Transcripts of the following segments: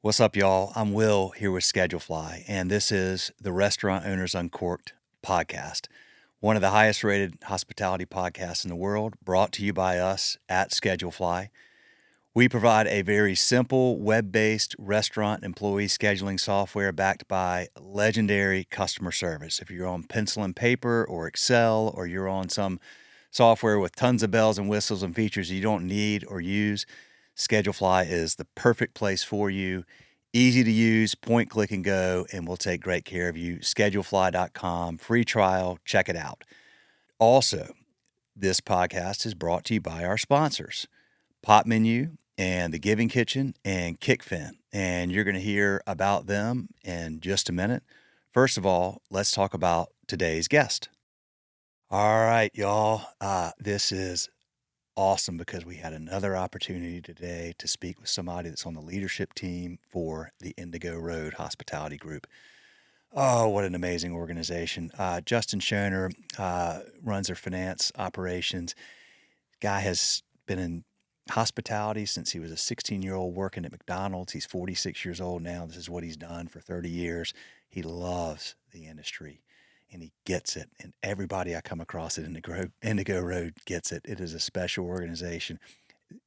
What's up, y'all? I'm Will here with Schedulefly, and this is the Restaurant Owners Uncorked podcast, one of the highest rated hospitality podcasts in the world, brought to you by us at Schedulefly. We provide a very simple web-based restaurant employee scheduling software backed by legendary customer service. If you're on pencil and paper or Excel, or you're on some software with tons of bells and whistles and features you don't need or use, Schedulefly is the perfect place for you. Easy to use, point, click, and go, and we'll take great care of you. Schedulefly.com, free trial, check it out. Also, this podcast is brought to you by our sponsors, Pop Menu and The Giving Kitchen and Kickfin, and you're going to hear about them in just a minute. First of all, let's talk about today's guest. All right, y'all. This is awesome because we had another opportunity today to speak with somebody that's on the leadership team for the Indigo Road Hospitality Group. Oh, what an amazing organization. Justin Shoener runs their finance operations. Guy has been in hospitality since he was a 16-year-old working at McDonald's. He's 46 years old now. This is what he's done for 30 years. He loves the industry, and he gets it. And everybody I come across at Indigo Road gets it. It is a special organization.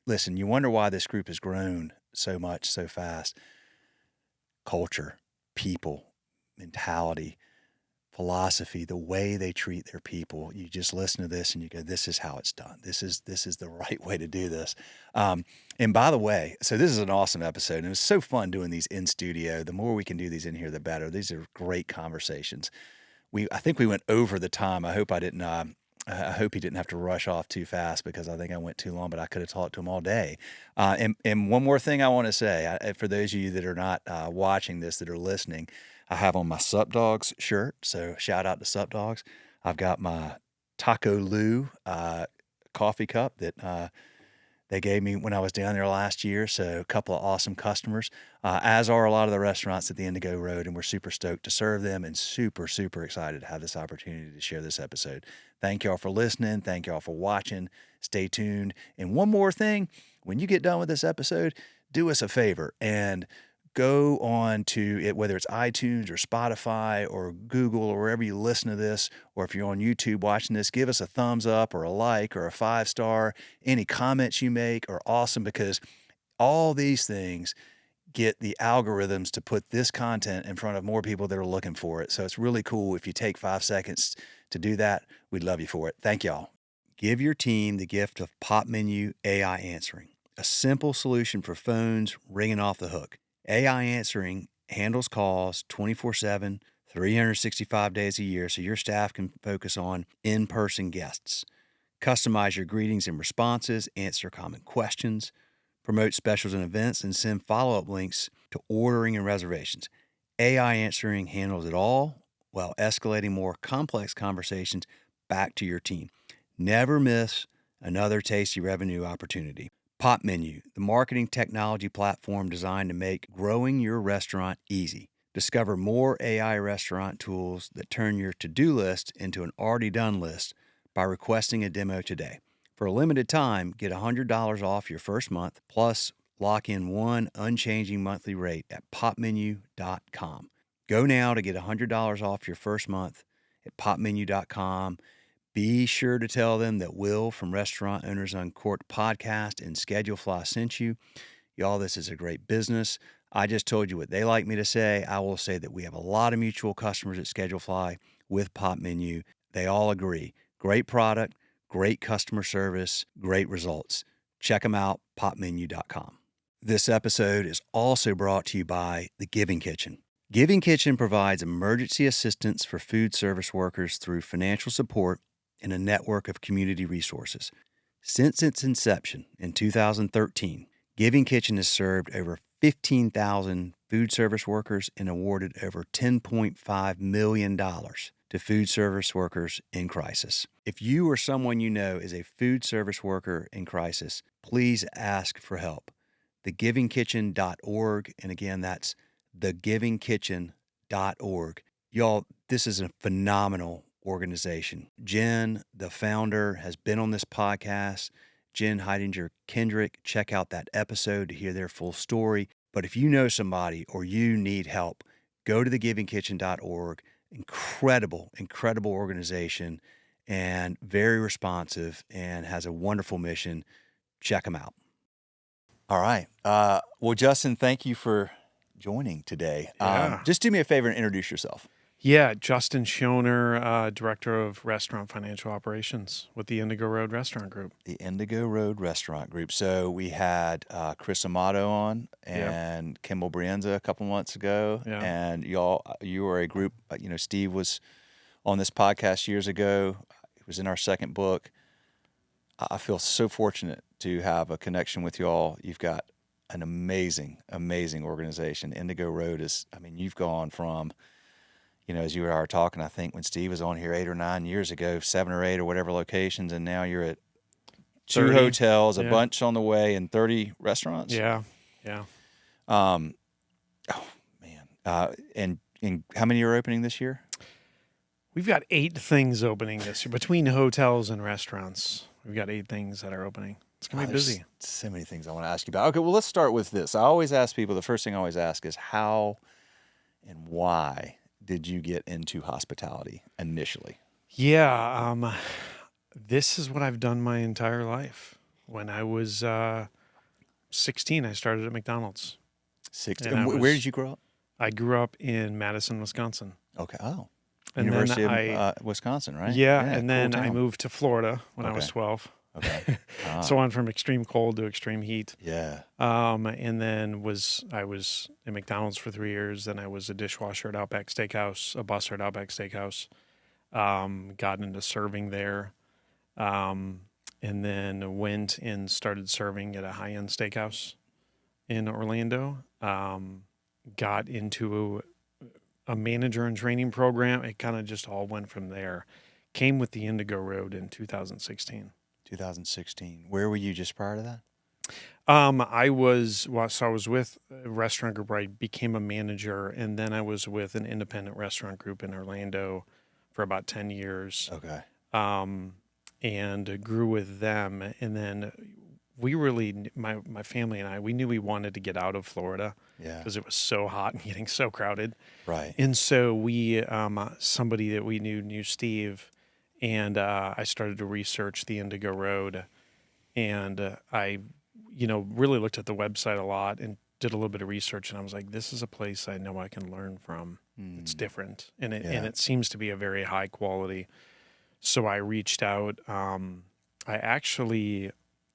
Listen, you wonder why this group has grown so much so fast. Culture, people, mentality, philosophy, the way they treat their people. You just listen to this and you go, this is how it's done. This is the right way to do this. And by the way, so this is an awesome episode. And it was so fun doing these in studio. The more we can do these in here, the better. These are great conversations. I think we went over the time. I hope I didn't. I hope he didn't have to rush off too fast because I think I went too long. But I could have talked to him all day. And one more thing I want to say for those of you that are not watching this, that are listening, I have on my Sup Dogs shirt. So shout out to Sup Dogs. I've got my Taco Lou coffee cup that they gave me when I was down there last year. So a couple of awesome customers, as are a lot of the restaurants at the Indigo Road. And we're super stoked to serve them and super, super excited to have this opportunity to share this episode. Thank y'all for listening. Thank y'all for watching. Stay tuned. And one more thing, when you get done with this episode, do us a favor and go on to it, whether it's iTunes or Spotify or Google or wherever you listen to this, or if you're on YouTube watching this, give us a thumbs up or a like or a 5-star. Any comments you make are awesome because all these things get the algorithms to put this content in front of more people that are looking for it. So it's really cool if you take 5 seconds to do that. We'd love you for it. Thank y'all. Give your team the gift of Pop Menu AI Answering, a simple solution for phones ringing off the hook. AI Answering handles calls 24/7, 365 days a year, so your staff can focus on in-person guests. Customize your greetings and responses, answer common questions, promote specials and events, and send follow-up links to ordering and reservations. AI Answering handles it all while escalating more complex conversations back to your team. Never miss another tasty revenue opportunity. Pop Menu, the marketing technology platform designed to make growing your restaurant easy. Discover more AI restaurant tools that turn your to-do list into an already done list by requesting a demo today. For a limited time, get $100 off your first month, plus lock in one unchanging monthly rate at popmenu.com. Go now to get $100 off your first month at popmenu.com. Be sure to tell them that Will from Restaurant Owners Uncorked podcast and Schedulefly sent you. Y'all, this is a great business. I just told you what they like me to say. I will say that we have a lot of mutual customers at Schedulefly with Pop Menu. They all agree. Great product, great customer service, great results. Check them out, popmenu.com. This episode is also brought to you by The Giving Kitchen. Giving Kitchen provides emergency assistance for food service workers through financial support and a network of community resources. Since its inception in 2013, Giving Kitchen has served over 15,000 food service workers and awarded over $10.5 million to food service workers in crisis. If you or someone you know is a food service worker in crisis, please ask for help. thegivingkitchen.org, and again, that's thegivingkitchen.org. Y'all, this is a phenomenal organization. Jen, the founder, has been on this podcast. Jen Heidinger Kendrick, check out that episode to hear their full story. But if you know somebody or you need help, go to thegivingkitchen.org. Incredible, incredible organization and very responsive and has a wonderful mission. Check them out. All right. Well, Justin, thank you for joining today. Yeah. Just do me a favor and introduce yourself. Yeah, Justin Shoener, Director of Restaurant Financial Operations with the Indigo Road Restaurant Group. The Indigo Road Restaurant Group. So we had Chris Amato on and Kimball Brienza a couple months ago. Yeah. And you were a group, Steve was on this podcast years ago. It was in our second book. I feel so fortunate to have a connection with y'all. You've got an amazing, amazing organization. Indigo Road you've gone from, as you were talking, I think when Steve was on here 8 or 9 years ago, 7 or 8 or whatever locations, and now you're at 2 30, hotels, a bunch on the way, and 30 restaurants. Yeah. Oh man. And how many are opening this year? We've got 8 things opening this year between hotels and restaurants. We've got 8 things that are opening. It's going to be busy. So many things I want to ask you about. Okay, well, let's start with this. I always ask people, the first thing I always ask is how and why did you get into hospitality initially? Yeah, this is what I've done my entire life. When I was 16, I started at McDonald's. 16. And where did you grow up? I grew up in Madison, Wisconsin. Okay. Oh. And University of Wisconsin, right? Yeah, and then cool I moved to Florida when I was 12. Okay. So I went from extreme cold to extreme heat. Yeah. And then I was at McDonald's for 3 years. Then I was a dishwasher at Outback Steakhouse, a busser at Outback Steakhouse. Got into serving there. And then went and started serving at a high-end steakhouse in Orlando. Got into a manager and training program. It kind of just all went from there. Came with the Indigo Road in 2016. 2016. Where were you just prior to that? I was with a restaurant group where I became a manager, and then I was with an independent restaurant group in Orlando for about 10 years. Okay. And grew with them. And then my family and I, we knew we wanted to get out of Florida because it was so hot and getting so crowded. Right. And so we, somebody that we knew Steve, and I started to research the Indigo Road, and I, really looked at the website a lot and did a little bit of research, and I was like, this is a place I know I can learn from. It's different, and it seems to be a very high quality. So I reached out. I actually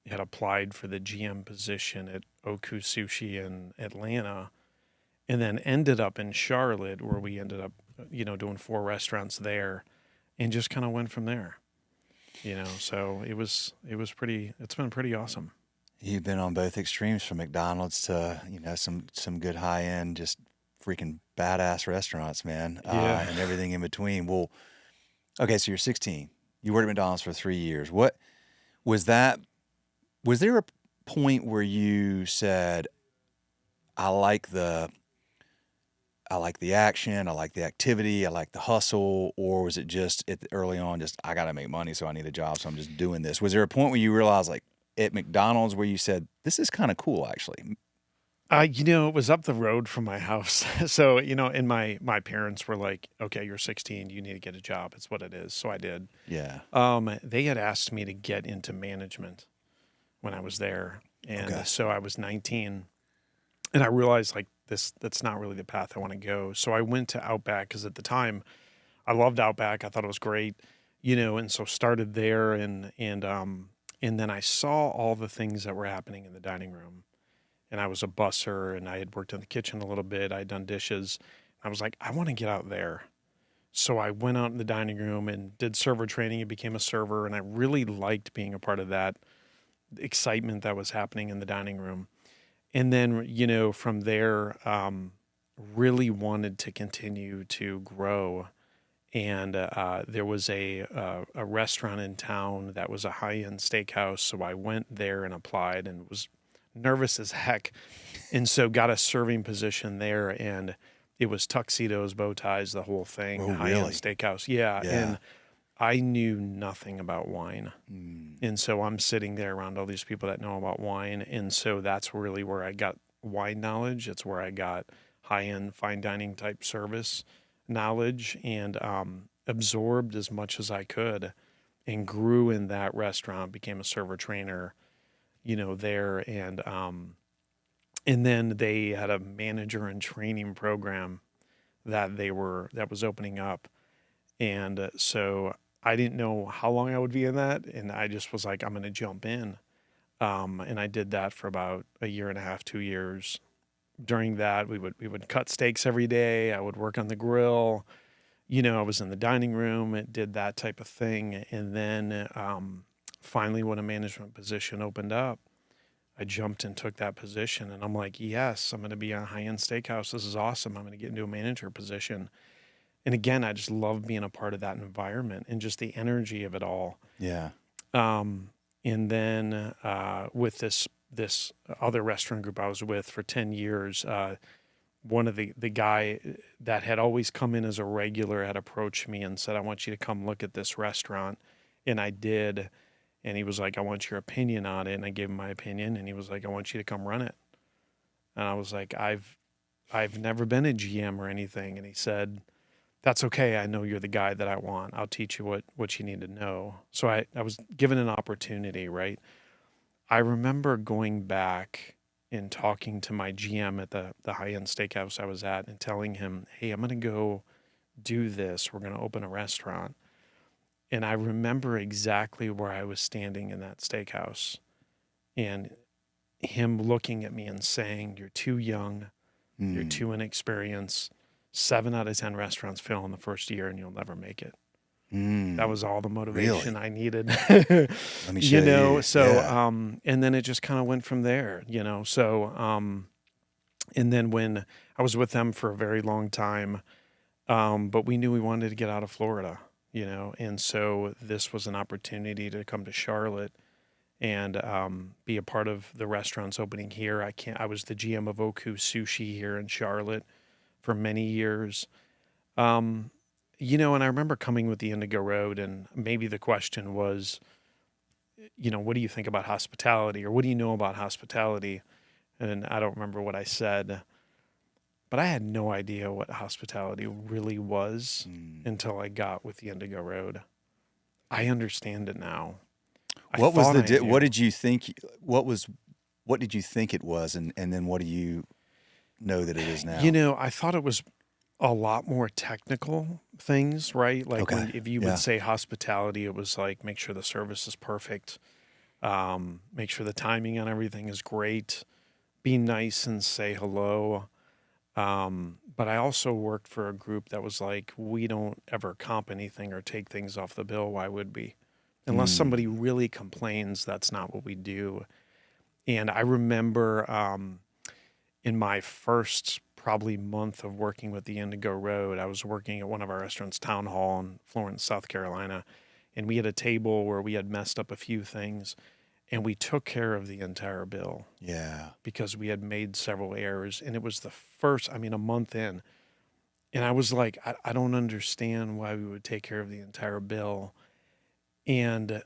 had applied for the GM position at Oku Sushi in Atlanta, and then ended up in Charlotte, where we ended up, doing 4 restaurants there, and just kind of went from there. So it's been pretty awesome. You've been on both extremes, from McDonald's to, some good high end, just freaking badass restaurants, man. And everything in between. Well, okay, so you're 16. You worked at McDonald's for 3 years. What was that? Was there a point where you said, I like the action, I like the activity, I like the hustle, or was it just early on, just I got to make money, so I need a job, so I'm just doing this? Was there a point where you realized, like at McDonald's, where you said, this is kind of cool, actually? It was up the road from my house. So, and my parents were like, okay, you're 16, you need to get a job. It's what it is. So I did. Yeah. They had asked me to get into management when I was there. And so I was 19, and I realized that's not really the path I want to go. So I went to Outback, because at the time I loved Outback. I thought it was great, and so started there, and then I saw all the things that were happening in the dining room. And I was a busser, and I had worked in the kitchen a little bit. I had done dishes. I was like, I want to get out there. So I went out in the dining room and did server training and became a server. And I really liked being a part of that excitement that was happening in the dining room. And then, from there, really wanted to continue to grow. And there was a restaurant in town that was a high-end steakhouse. So I went there and applied, and was nervous as heck, and so got a serving position there, and it was tuxedos, bow ties, the whole thing. Oh, high-end really? steakhouse. Yeah, and I knew nothing about wine, and so I'm sitting there around all these people that know about wine, and so that's really where I got wine knowledge. It's where I got high-end fine dining type service knowledge, and absorbed as much as I could, and grew in that restaurant, became a server trainer, there. And then they had a manager and training program that was opening up. And so I didn't know how long I would be in that. And I just was like, I'm going to jump in. And I did that for about a year and a half, 2 years. During that, we would cut steaks every day. I would work on the grill. I was in the dining room. It did that type of thing. And then finally, when a management position opened up, I jumped and took that position. And I'm like, yes, I'm going to be on a high-end steakhouse. This is awesome. I'm going to get into a manager position. And again, I just love being a part of that environment and just the energy of it all. Yeah. And then with this other restaurant group I was with for 10 years, one of the guy that had always come in as a regular had approached me and said, I want you to come look at this restaurant. And I did. And he was like, I want your opinion on it. And I gave him my opinion. And he was like, I want you to come run it. And I was like, I've never been a GM or anything. And he said, that's okay. I know you're the guy that I want. I'll teach you what you need to know. So I was given an opportunity, right? I remember going back and talking to my GM at the high-end steakhouse I was at and telling him, hey, I'm going to go do this. We're going to open a restaurant. And I remember exactly where I was standing in that steakhouse and him looking at me and saying, you're too young, you're too inexperienced. 7 out of 10 restaurants fail in the first year and you'll never make it. That was all the motivation I needed. Let me show you. So, Yeah. and then it just kind of went from there, So, and then when I was with them for a very long time, but we knew we wanted to get out of Florida, and so this was an opportunity to come to Charlotte and be a part of the restaurants opening here. I was the GM of Oku Sushi here in Charlotte for many years. And I remember coming with the Indigo Road, and maybe the question was, what do you think about hospitality, or what do you know about hospitality? And I don't remember what I said, but I had no idea what hospitality really was until I got with the Indigo Road. I understand it now. What did you think? What did you think it was, and then what do you know that it is now? I thought it was a lot more technical things, right? Like if you would say hospitality, it was like, make sure the service is perfect, make sure the timing on everything is great, be nice and say hello. But I also worked for a group that was like, we don't ever comp anything or take things off the bill. Why would we? Unless somebody really complains, that's not what we do. And I remember in my first probably month of working with the Indigo Road, I was working at one of our restaurants, Town Hall in Florence, South Carolina, and we had a table where we had messed up a few things, and we took care of the entire bill. Yeah. Because we had made several errors, and it was the first, a month in, and I was like, I don't understand why we would take care of the entire bill, and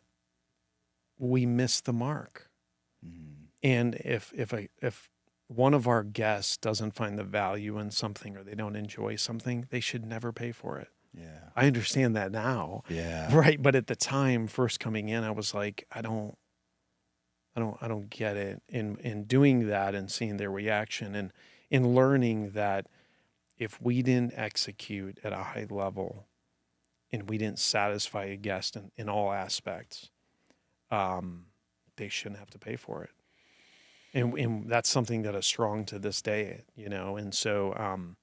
we missed the mark. And if one of our guests doesn't find the value in something or they don't enjoy something, they should never pay for it. Yeah. I understand that now. Yeah. Right. But at the time, first coming in, I was like, I don't get it. In doing that and seeing their reaction and in learning that if we didn't execute at a high level and we didn't satisfy a guest in all aspects, they shouldn't have to pay for it. And that's something that is strong to this day, And so,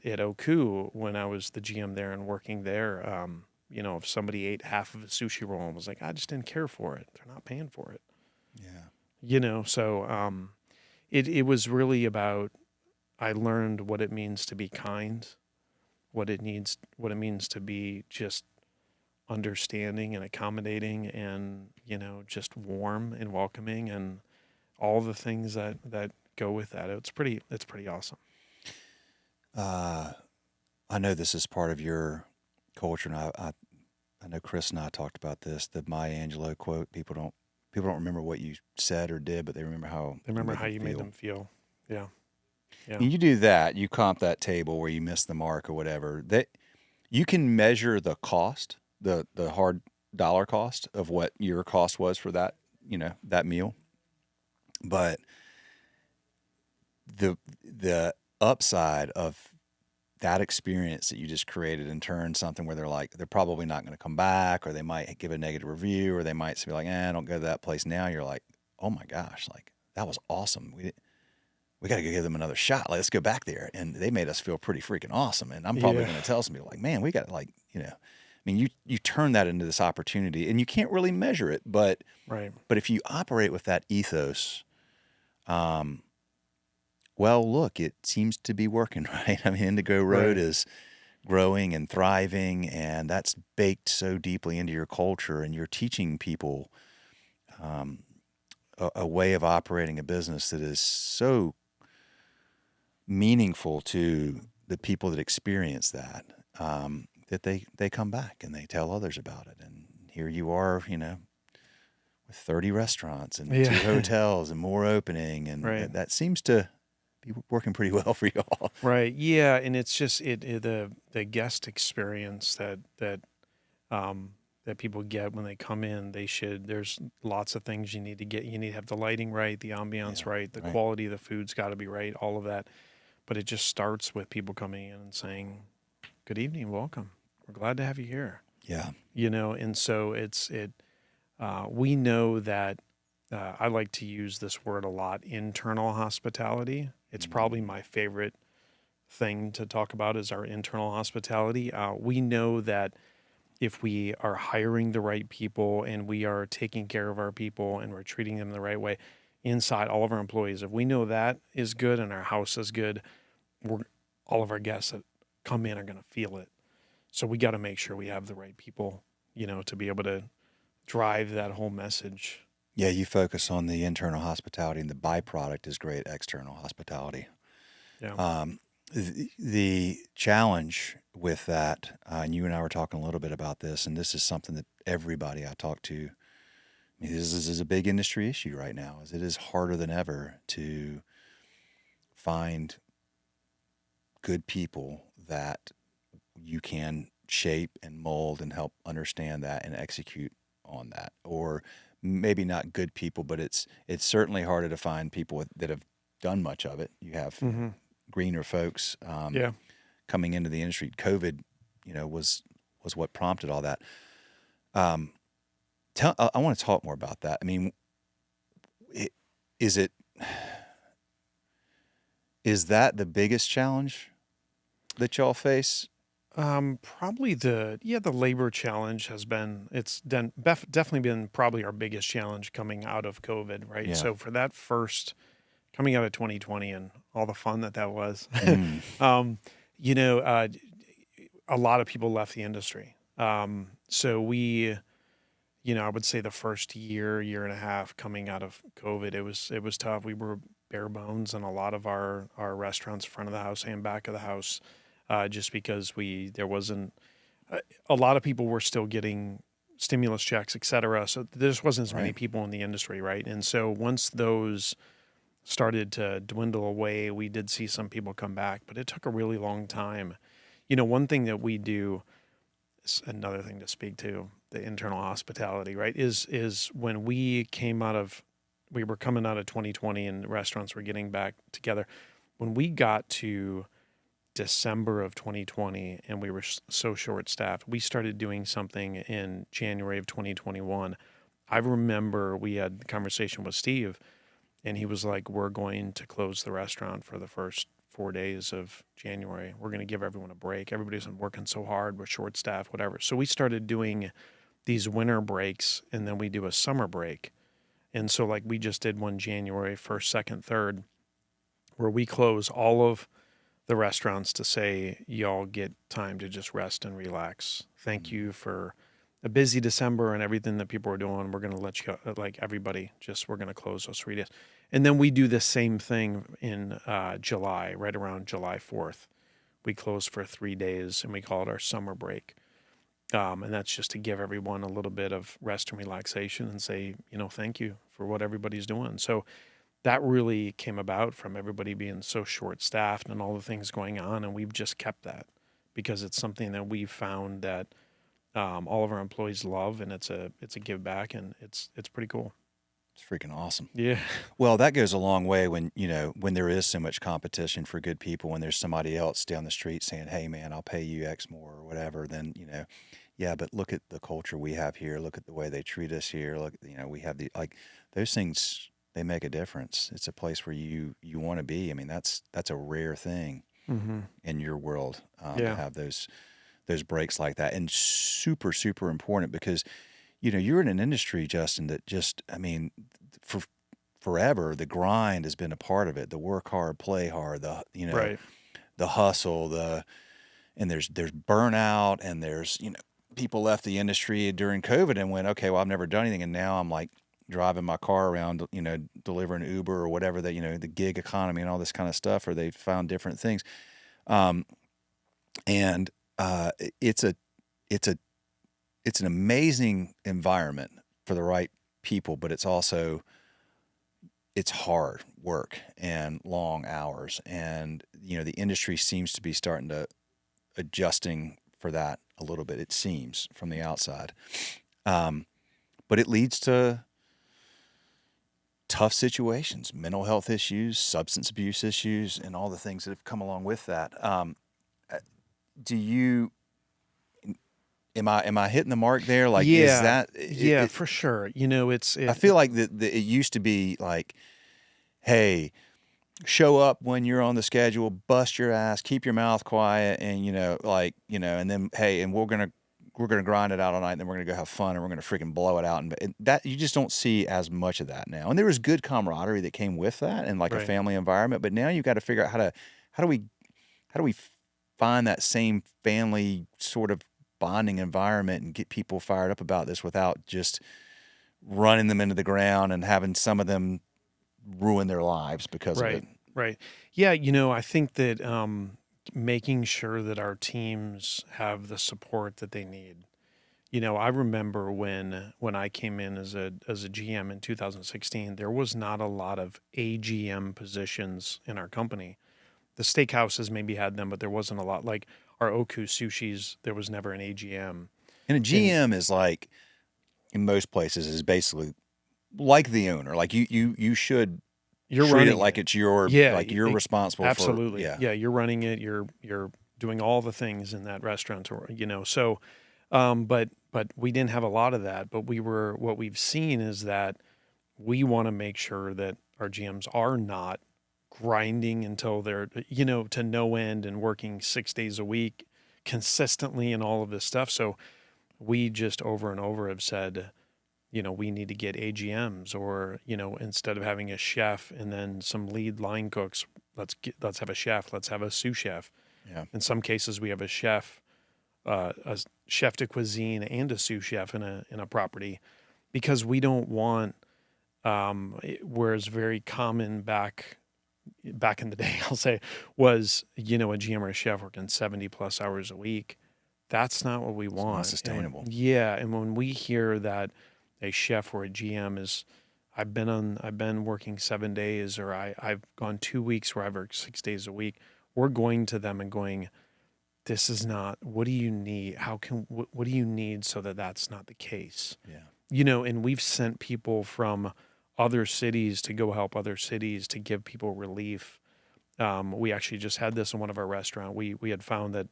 at Oku, when I was the GM there and working there, if somebody ate half of a sushi roll and was like, I just didn't care for it, they're not paying for it. Yeah. So it was really about, I learned what it means to be kind, what it means to be just understanding and accommodating and, just warm and welcoming and all the things that go with that. It's pretty awesome. I know this is part of your culture, and I know Chris and I talked about this, the Maya Angelou quote. People don't remember what you said or did, but they remember how you made them feel. Yeah. Yeah. And you do that, you comp that table where you miss the mark or whatever. That you can measure the cost, the hard dollar cost of what your cost was for that, that meal. But the upside of that experience that you just created and turned something where they're probably not going to come back, or they might give a negative review, or they might be like, don't go to that place now. You're like, oh my gosh, like that was awesome. We got to give them another shot. Let's go back there. And they made us feel pretty freaking awesome. And I'm probably going to tell some people like, man, we got to I mean, you turn that into this opportunity, and you can't really measure it, but Right. But if you operate with that ethos, well, look, it seems to be working, right? I mean, Indigo Road is growing and thriving, and that's baked so deeply into your culture, and you're teaching people a way of operating a business that is so meaningful to the people that experience that, that they come back and they tell others about it. And here you are, with 30 restaurants and 2 hotels and more opening, and that seems to be working pretty well for y'all. Right. Yeah, and it's just the guest experience that people get when they come in. There's lots of things you need to get. You need to have the lighting right, the ambiance right, the quality of the food's got to be right, all of that. But it just starts with people coming in and saying, "Good evening, welcome. We're glad to have you here." Yeah. And so we know that I like to use this word a lot, internal hospitality. It's probably my favorite thing to talk about is our internal hospitality. We know that if we are hiring the right people and we are taking care of our people and we're treating them the right way inside, all of our employees, if we know that is good and our house is good, all of our guests that come in are going to feel it. So we got to make sure we have the right people, to be able to drive that whole message. Yeah, you focus on the internal hospitality, and the byproduct is great external hospitality. Yeah. The challenge with that, and you and I were talking a little bit about this, and this is something that everybody I talk to, I mean, this is a big industry issue right now, is it is harder than ever to find good people that you can shape and mold and help understand that and execute on that. Or maybe not good people, but it's certainly harder to find people that have done much of it. You have greener folks coming into the industry. COVID, was what prompted all that. I want to talk more about that. I mean, is that the biggest challenge that y'all face? Probably the labor challenge has been, definitely been probably our biggest challenge coming out of COVID, right? Yeah. So for that first, coming out of 2020 and all the fun that was, a lot of people left the industry. So we, I would say the first year and a half coming out of COVID, it was tough. We were bare bones in a lot of our restaurants, front of the house and back of the house. Just because there wasn't a lot of people were still getting stimulus checks, et cetera. So there just wasn't as many people in the industry, right? And so once those started to dwindle away, we did see some people come back, but it took a really long time. One thing that we do, another thing to speak to, the internal hospitality, right, is when we were coming out of 2020 and restaurants were getting back together. When we got to December of 2020 and we were so short-staffed, we started doing something in January of 2021. I remember we had the conversation with Steve, and he was like, we're going to close the restaurant for the first 4 days of January. We're going to give everyone a break. Everybody's been working so hard. We're short-staffed, whatever. So we started doing these winter breaks, and then we do a summer break. And so like we just did one January 1st, 2nd, 3rd, where we close all of the restaurants to say, y'all get time to just rest and relax. Thank you for a busy December and everything that people are doing. We're going to let you go, like everybody, we're going to close those 3 days. And then we do the same thing in July, right around July 4th. We close for 3 days and we call it our summer break. And that's just to give everyone a little bit of rest and relaxation and say, thank you for what everybody's doing. So that really came about from everybody being so short-staffed and all the things going on, and we've just kept that because it's something that we've found that all of our employees love, and it's a give back, and it's pretty cool. It's freaking awesome. Yeah. Well, that goes a long way when, when there is so much competition for good people, when there's somebody else down the street saying, hey, man, I'll pay you X more or whatever, then, yeah, but look at the culture we have here. Look at the way they treat us here. Look, we have those things, they make a difference. It's a place where you want to be. I mean, that's a rare thing in your world to have those breaks like that, and super, super important because, you're in an industry, Justin, that just, I mean, for forever, the grind has been a part of it. The work hard, play hard, Right. the hustle, and there's burnout, and there's, people left the industry during COVID and went, okay, well, I've never done anything. And now I'm like driving my car around, delivering Uber or whatever that, the gig economy and all this kind of stuff, or they found different things. And it's an amazing environment for the right people, but it's hard work and long hours. And, the industry seems to be starting to adjusting for that a little bit, it seems, from the outside. But it leads to tough situations, mental health issues, substance abuse issues, and all the things that have come along with that. Am I hitting the mark there? Like, is that? For sure. I feel like that it used to be like, hey, show up when you're on the schedule, bust your ass, keep your mouth quiet, and and then hey, and we're gonna grind it out all night, and then we're gonna go have fun, and we're gonna freaking blow it out, and that you just don't see as much of that now. And there was good camaraderie that came with that, and like a family environment. But now you got to figure out how do we find that same family sort of bonding environment and get people fired up about this without just running them into the ground and having some of them ruin their lives because of it. Right. Yeah. I think that making sure that our teams have the support that they need. I remember when I came in as a GM in 2016, there was not a lot of AGM positions in our company. The steakhouses maybe had them, but there wasn't a lot. Like our Oku sushis, there was never an AGM. And a GM is like, in most places, is basically like the owner. Like you should treat it like it's your, like you're responsible for. Absolutely. Yeah. You're running it. You're doing all the things in that restaurant, so, but we didn't have a lot of that, but what we've seen is that we want to make sure that our GMs are not grinding until they're, to no end and working 6 days a week consistently and all of this stuff. So we just over and over have said, we need to get AGMs, or, instead of having a chef and then some lead line cooks, let's have a chef, let's have a sous chef. Yeah. In some cases we have a chef de cuisine and a sous chef in a property, because we don't want, whereas very common back in the day, I'll say, was, a GM or a chef working 70 plus hours a week. That's not what we want. Not sustainable. And when we hear that a chef or a GM is, I've been working 7 days, or I've gone 2 weeks where I've worked 6 days a week, we're going to them and going, this is not, what do you need? What do you need so that that's not the case? Yeah. And we've sent people from other cities to go help other cities to give people relief. We actually just had this in one of our restaurants. We had found that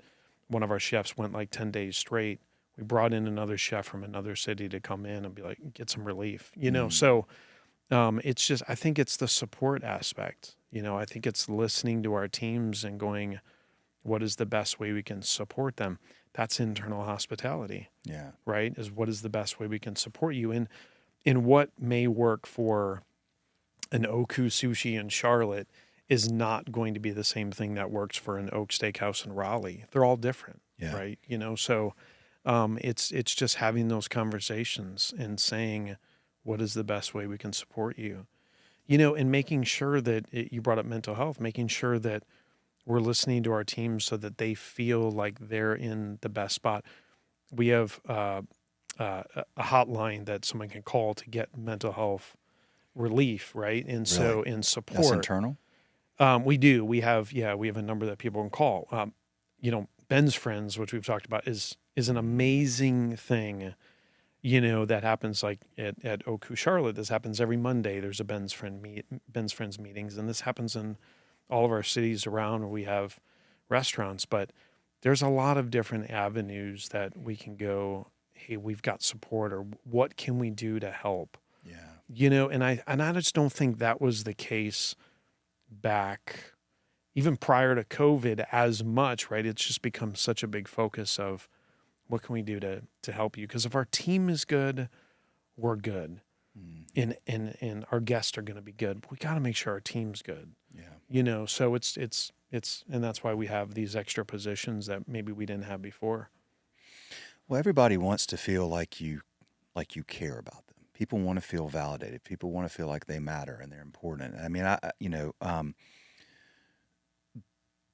one of our chefs went like 10 days straight. We brought in another chef from another city to come in and be like, get some relief, So it's just, I think it's the support aspect. I think it's listening to our teams and going, what is the best way we can support them? That's internal hospitality. Yeah. Right? Is what is the best way we can support you in what may work for an Oku sushi in Charlotte is not going to be the same thing that works for an Oak Steakhouse in Raleigh. They're all different. Yeah. Right. So it's just having those conversations and saying, what is the best way we can support you? And making sure that you brought up mental health, making sure that we're listening to our teams so that they feel like they're in the best spot. We have a hotline that someone can call to get mental health relief, right? And so in support. That's internal? We do. We have a number that people can call. Ben's Friends, which we've talked about, is an amazing thing, that happens like at Oku Charlotte. This happens every Monday. There's a Ben's Friends meetings, and this happens in all of our cities around where we have restaurants. But there's a lot of different avenues that we can go, hey, we've got support, or what can we do to help? Yeah. And I just don't think that was the case back even prior to COVID as much, right? It's just become such a big focus of what can we do to help you? Because if our team is good, we're good. And our guests are going to be good. But we got to make sure our team's good. Yeah. So it's and that's why we have these extra positions that maybe we didn't have before. Well, everybody wants to feel like you care about them. People want to feel validated. People want to feel like they matter and they're important. I mean,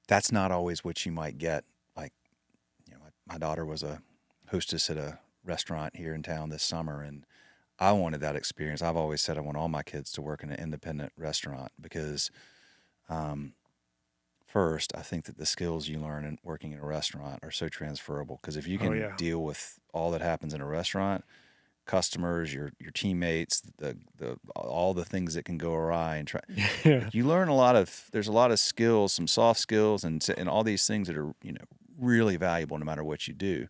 that's not always what you might get. Like, my daughter was a hostess at a restaurant here in town this summer, and I wanted that experience. I've always said I want all my kids to work in an independent restaurant because, first, I think that the skills you learn in working in a restaurant are so transferable. Because if you can deal with all that happens in a restaurant, customers, your teammates, all the things that can go awry, and you learn there's a lot of skills, some soft skills, and all these things that are really valuable no matter what you do.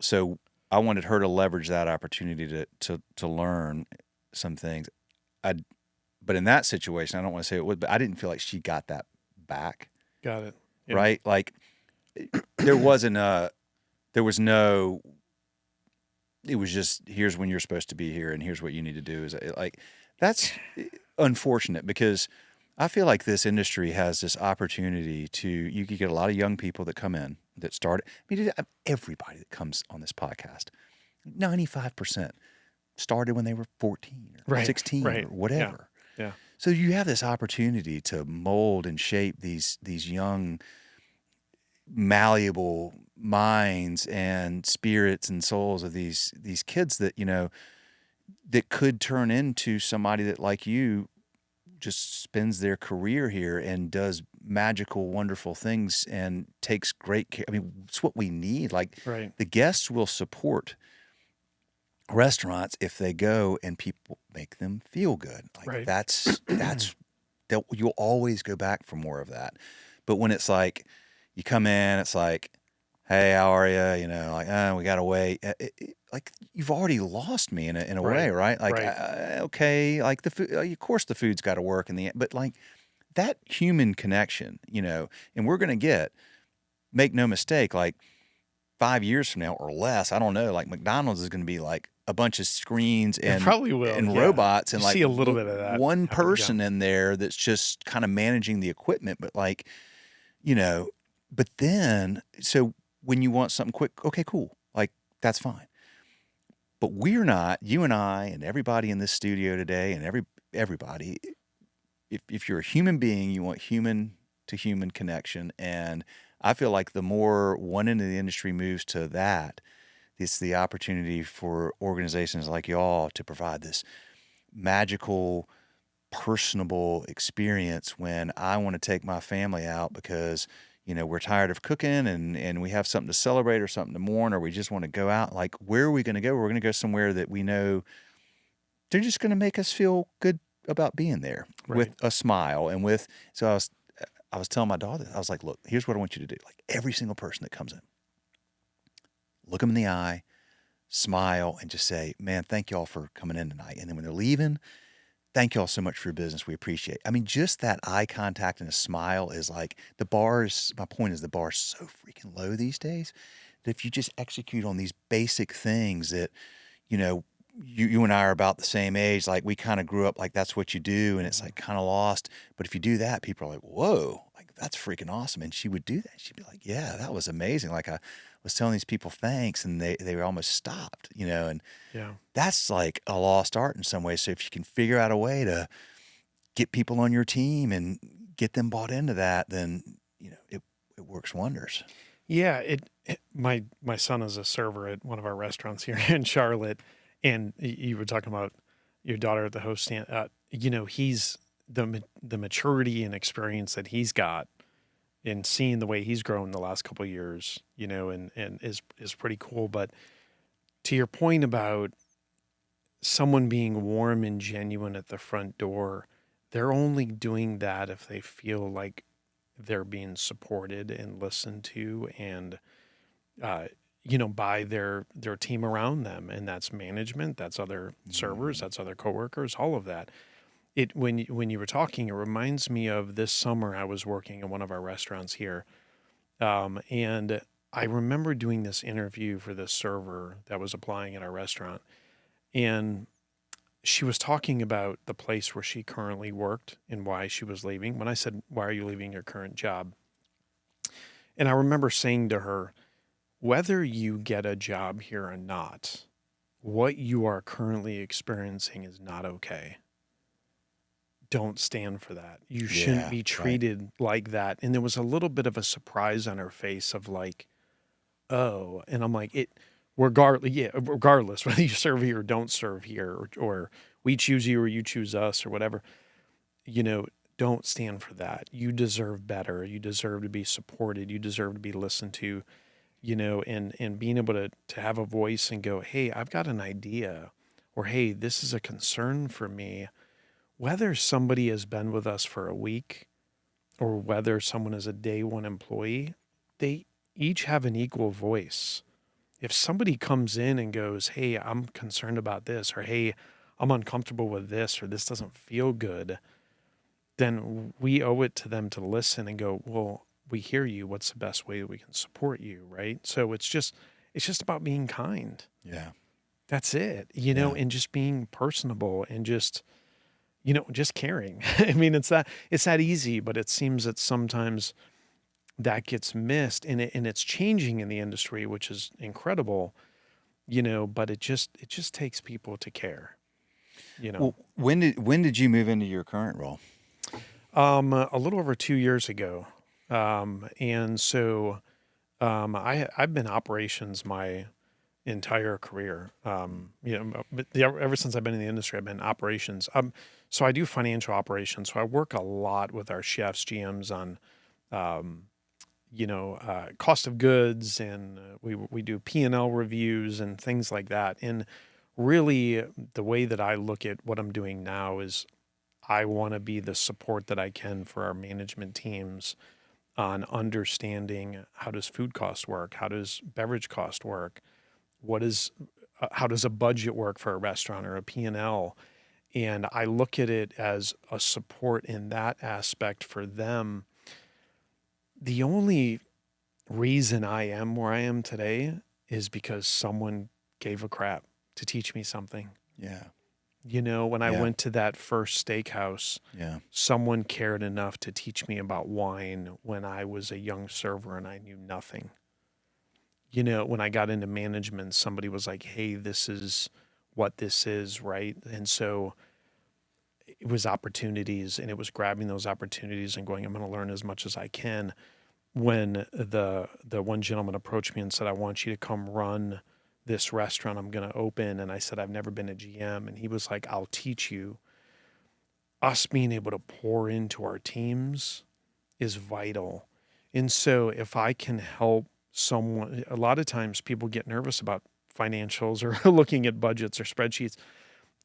So I wanted her to leverage that opportunity to learn some things. But in that situation, I don't want to say it would, but I didn't feel like she got that back. Got it. Yeah. Right? Like there was no. It was just, here's when you're supposed to be here and here's what you need to do. That's unfortunate because I feel like this industry has this opportunity you could get a lot of young people that come in that start. I mean, everybody that comes on this podcast, 95% started when they were 14 or 16 or whatever. Yeah. So you have this opportunity to mold and shape these young, malleable minds and spirits and souls of these kids that that could turn into somebody that, like you, just spends their career here and does magical, wonderful things and takes great care. I mean, it's what we need. The guests will support restaurants if they go and people make them feel good. That's that you'll always go back for more of that. But when it's like you come in, it's like, hey, how are you? We got to wait. You've already lost me in a way, right? Okay, like the food, of course the food's got to work but like that human connection, and we're going to make no mistake, like 5 years from now or less, I don't know, like McDonald's is going to be like a bunch of screens and probably will, and robots and see a little bit of that. One person in there that's just kind of managing the equipment, but but then, so when you want something quick, okay, cool. Like, that's fine. But we're not, you and I and everybody in this studio today and everybody, if you're a human being, you want human to human connection. And I feel like the more one end of the industry moves to that, it's the opportunity for organizations like y'all to provide this magical, personable experience when I want to take my family out because we're tired of cooking and we have something to celebrate or something to mourn, or we just want to go out. Like, where are we going to go? We're going to go somewhere that we know they're just going to make us feel good about being there with a smile so I was telling my daughter, I was like, look, here's what I want you to do. Like, every single person that comes in, look them in the eye, smile, and just say, man, thank y'all for coming in tonight. And then when they're leaving, thank y'all so much for your business. We appreciate it. I mean, just that eye contact and a smile is like my point is the bar is so freaking low these days that if you just execute on these basic things that, you and I are about the same age, like we kind of grew up like that's what you do and it's like kind of lost. But if you do that, people are like, whoa, like that's freaking awesome. And she would do that. She'd be like, yeah, that was amazing. Like I was telling these people thanks and they were almost stopped, and that's like a lost art in some ways. So if you can figure out a way to get people on your team and get them bought into that, then, it works wonders. Yeah. My son is a server at one of our restaurants here in Charlotte, and you were talking about your daughter at the host stand, he's the maturity and experience that he's got in seeing the way he's grown the last couple of years, and is pretty cool. But to your point about someone being warm and genuine at the front door, they're only doing that if they feel like they're being supported and listened to, and by their team around them, and that's management, that's other servers, that's other coworkers, all of that. When you were talking, it reminds me of this summer I was working in one of our restaurants here, and I remember doing this interview for this server that was applying at our restaurant, and she was talking about the place where she currently worked and why she was leaving. When I said, "Why are you leaving your current job?" And I remember saying to her, whether you get a job here or not, what you are currently experiencing is not okay. Don't stand for that. You shouldn't be treated like that. And there was a little bit of a surprise on her face of like, oh, and I'm like, regardless whether you serve here or don't serve here, or we choose you or you choose us or whatever, don't stand for that. You deserve better. You deserve to be supported. You deserve to be listened to, and being able to have a voice and go, hey, I've got an idea, or hey, this is a concern for me. Whether somebody has been with us for a week or whether someone is a day one employee, they each have an equal voice. If somebody comes in and goes, hey, I'm concerned about this, or hey, I'm uncomfortable with this, or this doesn't feel good, then we owe it to them to listen and go, well, we hear you. What's the best way that we can support you? Right. So it's just about being kind. Yeah. That's it, and just being personable and just caring. I mean, it's that easy, but it seems that sometimes that gets missed, and it's changing in the industry, which is incredible, but it just takes people to care, Well, when did you move into your current role? A little over 2 years ago. And so, I've been operations my entire career. But ever since I've been in the industry, I've been operations. So I do financial operations. So I work a lot with our chefs, GMs on, cost of goods, and we do P&L reviews and things like that. And really, the way that I look at what I'm doing now is I want to be the support that I can for our management teams on understanding how does food cost work, how does beverage cost work, how does a budget work for a restaurant or a P&L. And I look at it as a support in that aspect for them. The only reason I am where I am today is because someone gave a crap to teach me something. Yeah. When I went to that first steakhouse, someone cared enough to teach me about wine when I was a young server and I knew nothing. When I got into management, somebody was like, hey, this is what this is, right? And so it was opportunities, and it was grabbing those opportunities and going, I'm going to learn as much as I can. When the one gentleman approached me and said, I want you to come run this restaurant I'm going to open. And I said, I've never been a GM. And he was like, I'll teach you. Us being able to pour into our teams is vital. And so if I can help someone, a lot of times people get nervous about financials or looking at budgets or spreadsheets.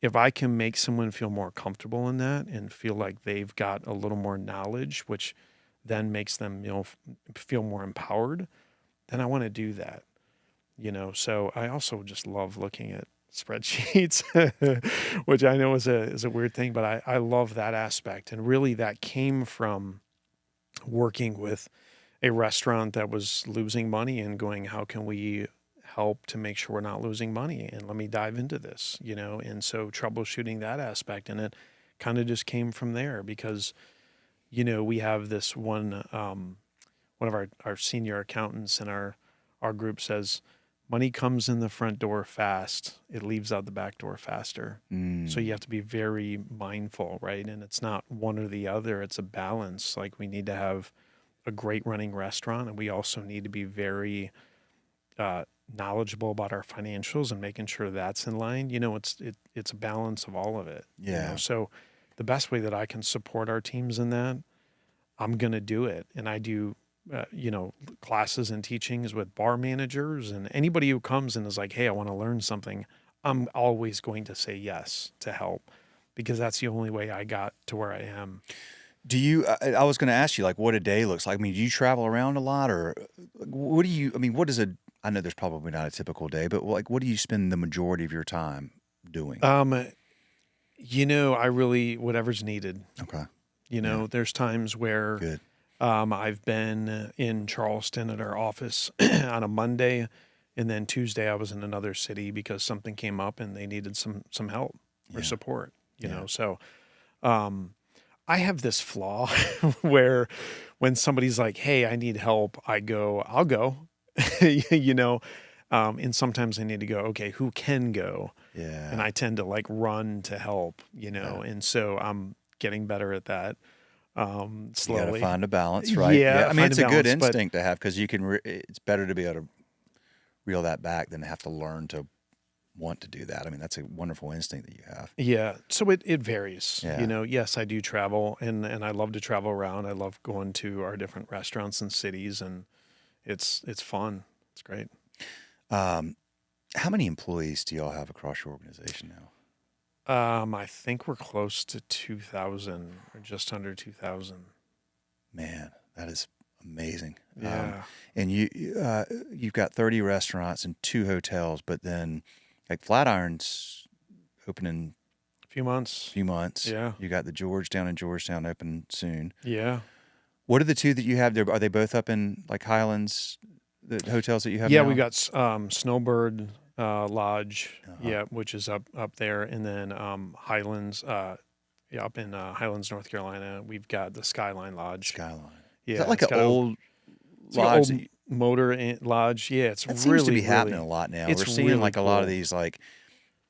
If I can make someone feel more comfortable in that and feel like they've got a little more knowledge, which then makes them, feel more empowered, then I want to do that. So I also just love looking at spreadsheets, which I know is a weird thing, but I love that aspect. And really that came from working with a restaurant that was losing money and going, how can we help to make sure we're not losing money? And let me dive into this, and so troubleshooting that aspect. And it kind of just came from there because, we have this one of our senior accountants in our group says, money comes in the front door fast. It leaves out the back door faster. So you have to be very mindful, right? And it's not one or the other. It's a balance. Like we need to have a great running restaurant, and we also need to be very knowledgeable about our financials and making sure that's in line. It's a balance of all of it. Yeah. So the best way that I can support our teams in that, I'm going to do it. And I do, classes and teachings with bar managers and anybody who comes and is like, hey, I want to learn something. I'm always going to say yes to help because that's the only way I got to where I am. Do you, I was going to ask you like what a day looks like. I mean, do you travel around a lot or what I know there's probably not a typical day, but like, what do you spend the majority of your time doing? I really, whatever's needed. Okay. There's times where Good. I've been in Charleston at our office on a Monday, and then Tuesday I was in another city because something came up and they needed some help or support, So I have this flaw where when somebody's like, hey, I need help, I'll go, and sometimes I need to go, okay, who can go? Yeah. And I tend to like run to help, and so I'm getting better at that. Slowly. You got to find a balance, right? Yeah. I mean, it's a good instinct to have because you can, it's better to be able to reel that back than to have to learn to want to do that. I mean, that's a wonderful instinct that you have. Yeah. So it varies, Yeah. Yes, I do travel and I love to travel around. I love going to our different restaurants and cities and it's fun. It's great. How many employees do y'all have across your organization now? I think we're close to 2,000 or just under 2,000. Man, that is amazing. Yeah. And you've got 30 restaurants and 2 hotels, but then like Flatiron's opening a few months. Yeah. You got the Georgetown in Georgetown open soon. Yeah. What are the 2 that you have there? Are they both up in like Highlands, the hotels that you have Yeah, now? we got Snowbird Lodge, which is up there, and then Highlands, up in Highlands, North Carolina. We've got the Skyline Lodge. Skyline. Yeah, is that like an old lodge? Old motor lodge. Yeah, it's that really seems to be happening a lot now. We're seeing really like a cool. lot of these like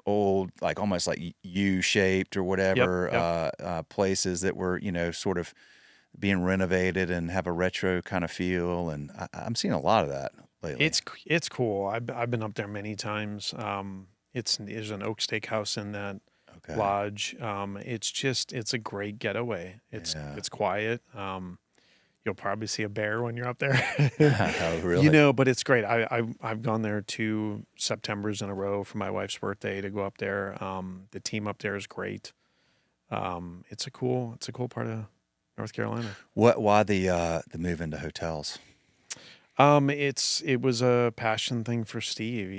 old, like almost like U-shaped or whatever places that were sort of being renovated and have a retro kind of feel, and I'm seeing a lot of that lately. It's cool. I've been up there many times. There's an Oak Steakhouse in that lodge. It's a great getaway. It's quiet. You'll probably see a bear when you're up there. Oh, really? But it's great. I've gone there 2 Septembers in a row for my wife's birthday to go up there. The team up there is great. It's a cool part of North Carolina. Why the move into hotels? It was a passion thing for Steve.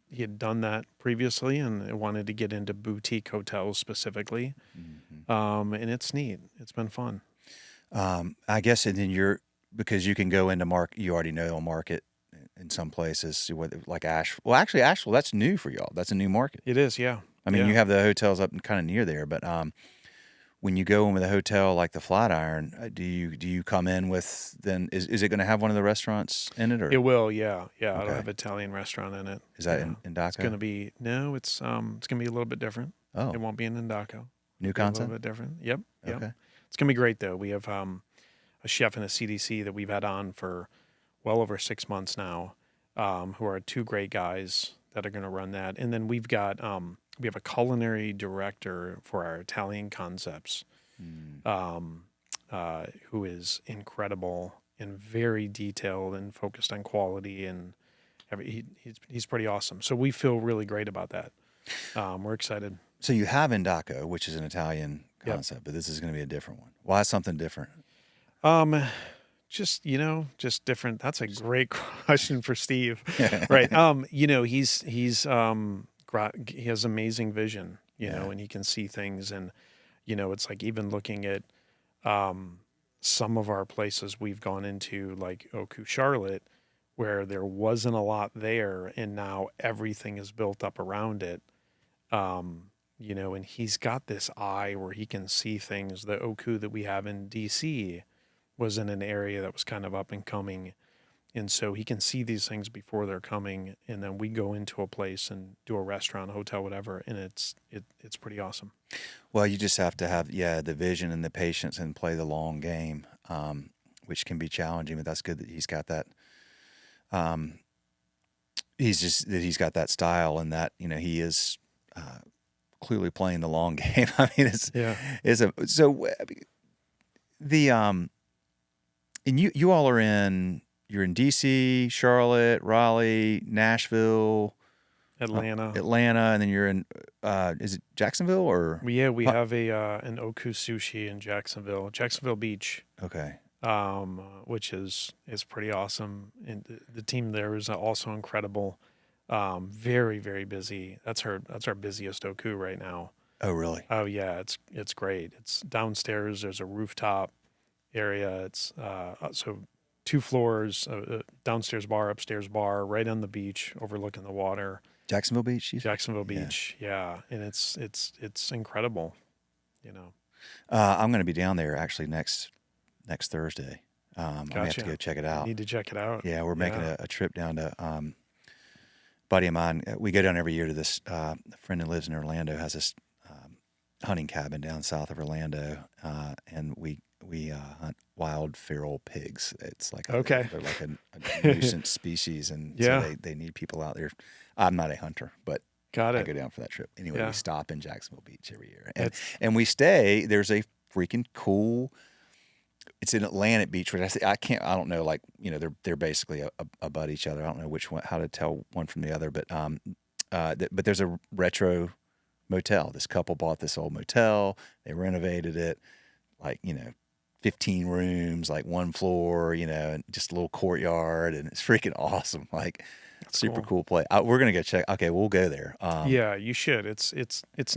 He had done that previously and wanted to get into boutique hotels specifically. Mm-hmm. And it's neat. It's been fun. I guess, and then because you can go into market, you already know a market in some places, like Asheville. Well, actually, Asheville, that's new for y'all. That's a new market. It is, yeah. I mean, you have the hotels up and kind of near there, but when you go in with a hotel like the Flatiron, do you come in with then? Is it going to have one of the restaurants in it, or it will? Yeah. It'll have an Italian restaurant in it. Is that in Indigo? It's going to be it's going to be a little bit different. Oh, it won't be in Indigo. New concept, a little bit different. Yep. Okay. It's going to be great, though. We have a chef and a CDC that we've had on for well over 6 months now, who are 2 great guys that are going to run that. And then we have a culinary director for our Italian concepts, who is incredible and very detailed and focused on quality. And he's pretty awesome. So we feel really great about that. We're excited. So you have Indigo, which is an Italian concept, but this is going to be a different one. Why something different? Just different. That's a great question for Steve, right? He has amazing vision, and he can see things, and it's like even looking at some of our places we've gone into, like Oku Charlotte, where there wasn't a lot there, and now everything is built up around it. And he's got this eye where he can see things. The Oku that we have in DC was in an area that was kind of up and coming. And so he can see these things before they're coming. And then we go into a place and do a restaurant, hotel, whatever. And it's pretty awesome. Well, you just have to have, the vision and the patience and play the long game, which can be challenging, but that's good that he's got that he's got that style, and that, he is clearly playing the long game. I mean, the and you all are you're in DC, Charlotte, Raleigh, Nashville, Atlanta, and then you're in is it Jacksonville or? we have an Oku Sushi in Jacksonville Beach. Okay. Which is pretty awesome, and the team there is also incredible. Very, very busy. That's our busiest Oku right now. Oh, really? Oh yeah, it's great. It's downstairs. There's a rooftop area. It's so 2 floors, downstairs bar, upstairs bar, right on the beach, overlooking the water. Jacksonville Beach. Jacksonville Beach, yeah, and it's incredible. I'm going to be down there actually next Thursday. I'm gonna have to go check it out. Need to check it out. Yeah, we're making a trip down to buddy of mine. We go down every year to this. A friend who lives in Orlando has this hunting cabin down south of Orlando, and we hunt wild feral pigs. It's like they're like a nuisance species, and so they need people out there. I'm not a hunter, but I go down for that trip. Anyway, we stop in Jacksonville Beach every year, and we stay. There's a freaking cool. It's in Atlantic Beach, which I don't know, like, they're basically abut each other. I don't know how to tell one from the other, but there's a retro motel. This couple bought this old motel. They renovated it, like, 15 rooms, like 1 floor, and just a little courtyard, and it's freaking awesome. Like, that's super cool place. We're gonna go check. Okay, we'll go there. Yeah, you should. It's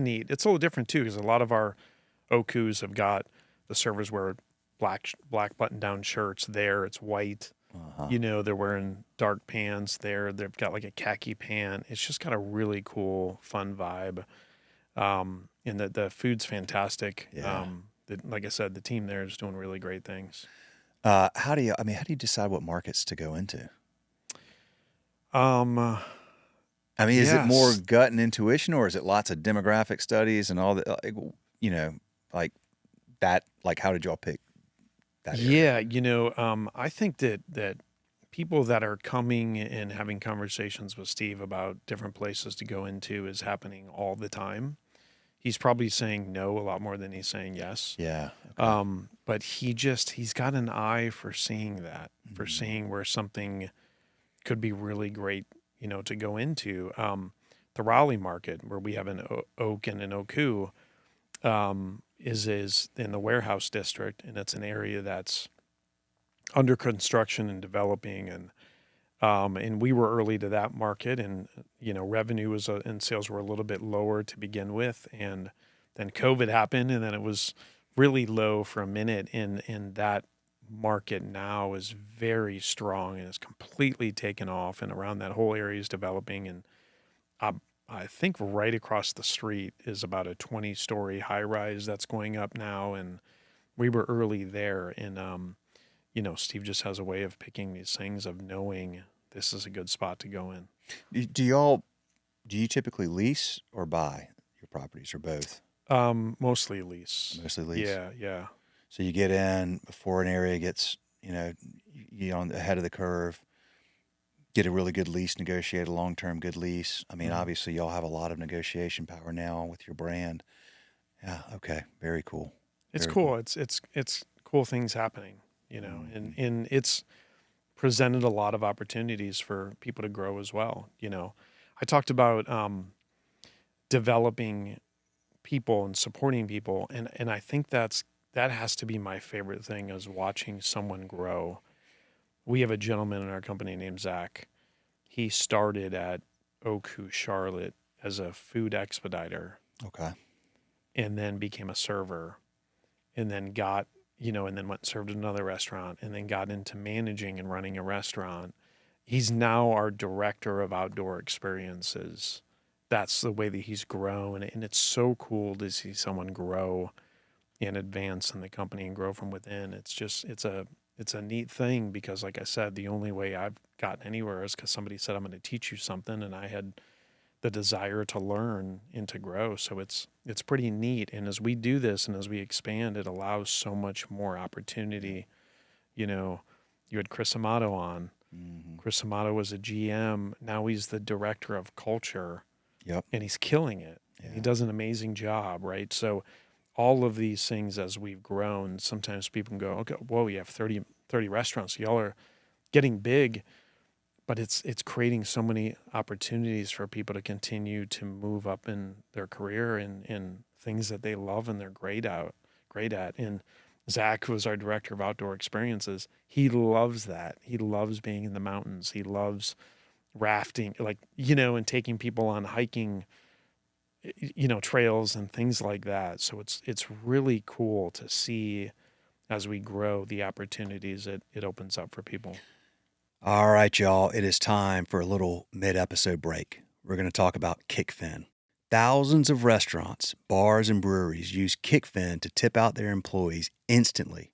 neat. It's a little different too, because a lot of our Okus have got the servers wear black button-down shirts. There, it's white. They're wearing dark pants. There, they've got like a khaki pant. It's just got a really cool, fun vibe. And the food's fantastic. Yeah. Like I said, the team there is doing really great things. How do you decide what markets to go into? Is it more gut and intuition, or is it lots of demographic studies and all that? Like that. Like, how did y'all pick that area? Yeah, I think that people that are coming and having conversations with Steve about different places to go into is happening all the time. He's probably saying no a lot more than he's saying yes. Yeah. Okay. But he's got an eye for seeing that, for seeing where something could be really great, to go into. The Raleigh market, where we have an Oak and an Oku, is in the warehouse district, and it's an area that's under construction and developing, and we were early to that market, and revenue and sales were a little bit lower to begin with, and then COVID happened, and then it was really low for a minute, and that market now is very strong and is completely taken off, and around that whole area is developing, and I think right across the street is about a 20-story high-rise that's going up now, and we were early there, and Steve just has a way of picking these things, of knowing this is a good spot to go in. Do you typically lease or buy your properties, or both? Mostly lease. Mostly lease. Yeah. So you get in before an area gets, on ahead of the curve, get a really good lease, negotiate a long-term good lease. I mean, obviously y'all have a lot of negotiation power now with your brand. Yeah. Okay. Very cool. It's cool. It's cool things happening, and it's presented a lot of opportunities for people to grow as well. I talked about developing people and supporting people, and I think that has to be my favorite thing, is watching someone grow. We have a gentleman in our company named Zach. He started at Oku Charlotte as a food expediter. Okay. And then became a server, and then got, and then went and served at another restaurant, and then got into managing and running a restaurant. He's now our director of outdoor experiences. That's the way that he's grown. And it's so cool to see someone grow and advance in the company and grow from within. It's a neat thing, because like I said, the only way I've gotten anywhere is because somebody said, I'm going to teach you something. And I had the desire to learn and to grow. So it's pretty neat. And as we do this and as we expand, it allows so much more opportunity. You had Chris Amato on. Mm-hmm. Chris Amato was a GM. Now he's the director of culture. Yep. And he's killing it. Yeah. And he does an amazing job, right? So all of these things, as we've grown, sometimes people can go, okay, whoa, you have 30 restaurants. Y'all are getting big, but it's creating so many opportunities for people to continue to move up in their career in things that they love and they're great at. And Zach, who was our director of outdoor experiences, he loves that. He loves being in the mountains. He loves rafting, like, and taking people on hiking, trails and things like that. So it's really cool to see as we grow the opportunities it opens up for people. All right, y'all. It is time for a little mid-episode break. We're going to talk about Kickfin. Thousands of restaurants, bars, and breweries use Kickfin to tip out their employees instantly.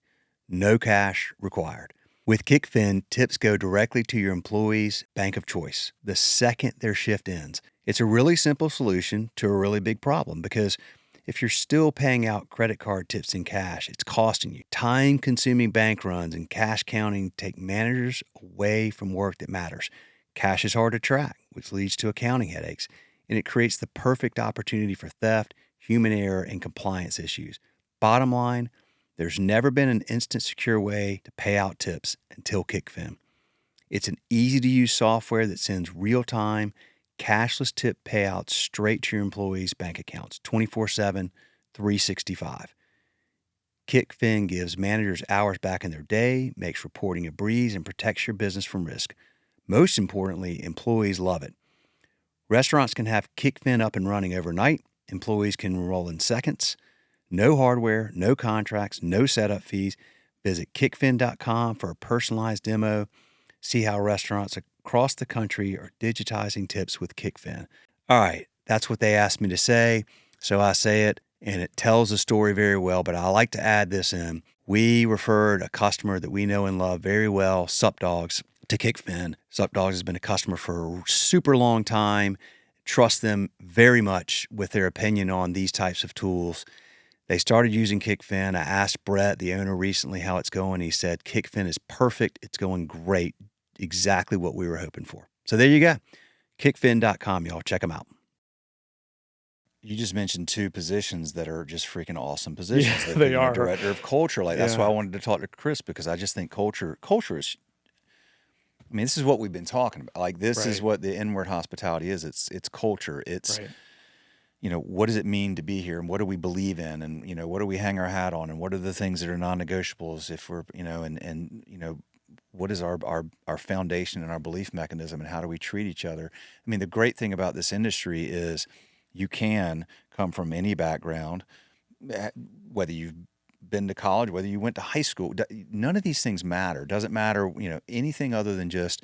No cash required. With Kickfin, tips go directly to your employees' bank of choice the second their shift ends. It's a really simple solution to a really big problem because if you're still paying out credit card tips in cash, it's costing you. Time-consuming bank runs and cash counting take managers away from work that matters. Cash is hard to track, which leads to accounting headaches, and it creates the perfect opportunity for theft, human error, and compliance issues. Bottom line, there's never been an instant secure way to pay out tips until Kickfin. It's an easy-to-use software that sends real-time, cashless tip payouts straight to your employees' bank accounts, 24/7, 365. Kickfin gives managers hours back in their day, makes reporting a breeze, and protects your business from risk. Most importantly, employees love it. Restaurants can have Kickfin up and running overnight. Employees can enroll in seconds. No hardware, no contracts, no setup fees. Visit kickfin.com for a personalized demo. See how restaurants across the country are digitizing tips with Kickfin. All right, that's what they asked me to say, so I say it, and it tells the story very well, but I like to add this in. We referred a customer that we know and love very well, Sup Dogs, to Kickfin. Sup Dogs has been a customer for a super long time. Trust them very much with their opinion on these types of tools. They started using Kickfin. I asked Brett, the owner, recently how it's going. He said, Kickfin is perfect. It's going great. Exactly what we were hoping for. So there you go. Kickfin.com, y'all. Check them out. You just mentioned two positions that are just freaking awesome positions. Yeah, they are. Director of culture. That's why I wanted to talk to Chris, because I just think culture is, I mean, this is what we've been talking about. This is what the inward hospitality is. It's culture. It's, what does it mean to be here, and what do we believe in, and, what do we hang our hat on, and what are the things that are non-negotiables if we're, what is our foundation and our belief mechanism, and how do we treat each other? I mean, the great thing about this industry is you can come from any background, whether you've been to college, whether you went to high school. None of these things matter. Doesn't matter, anything other than just,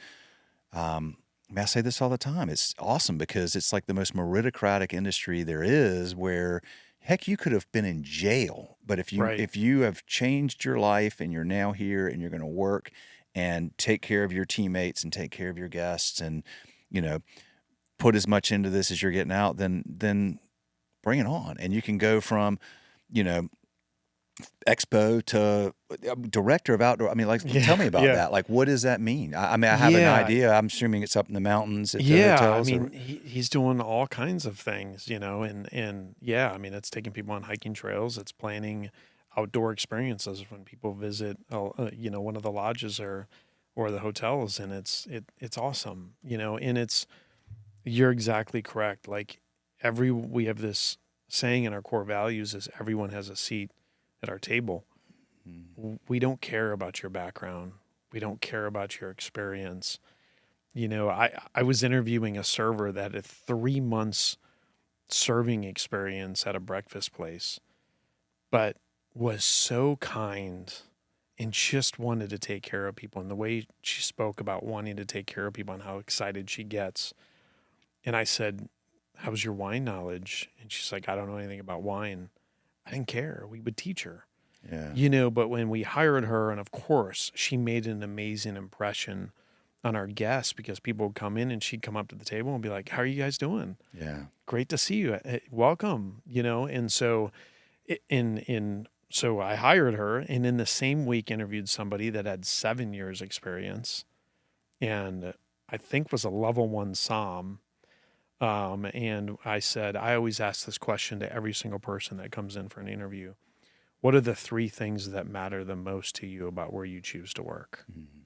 I say this all the time. It's awesome because it's like the most meritocratic industry there is, where heck, you could have been in jail, but if you have changed your life and you're now here and you're going to work and take care of your teammates and take care of your guests and, put as much into this as you're getting out, then bring it on. And you can go from, expo to director of outdoor. I mean, tell me about that. What does that mean? I mean, I have an idea. I'm assuming it's up in the mountains at the hotels. I mean, he's doing all kinds of things, and I mean, it's taking people on hiking trails. It's planning outdoor experiences when people visit, one of the lodges or the hotels, and it's awesome, and you're exactly correct. We have this saying in our core values is everyone has a seat at our table. We don't care about your background. We don't care about your experience. I was interviewing a server that had 3 months serving experience at a breakfast place, but was so kind and just wanted to take care of people. And the way she spoke about wanting to take care of people and how excited she gets. And I said, how's your wine knowledge? And she's like, I don't know anything about wine. I didn't care. We would teach her. Yeah. But when we hired her, and of course, she made an amazing impression on our guests, because people would come in and she'd come up to the table and be like, how are you guys doing? Yeah. Great to see you. Welcome, and so so I hired her, and in the same week interviewed somebody that had 7 years experience, and I think was a level 1 Psalm. And I said, I always ask this question to every single person that comes in for an interview. What are the 3 things that matter the most to you about where you choose to work? Mm-hmm.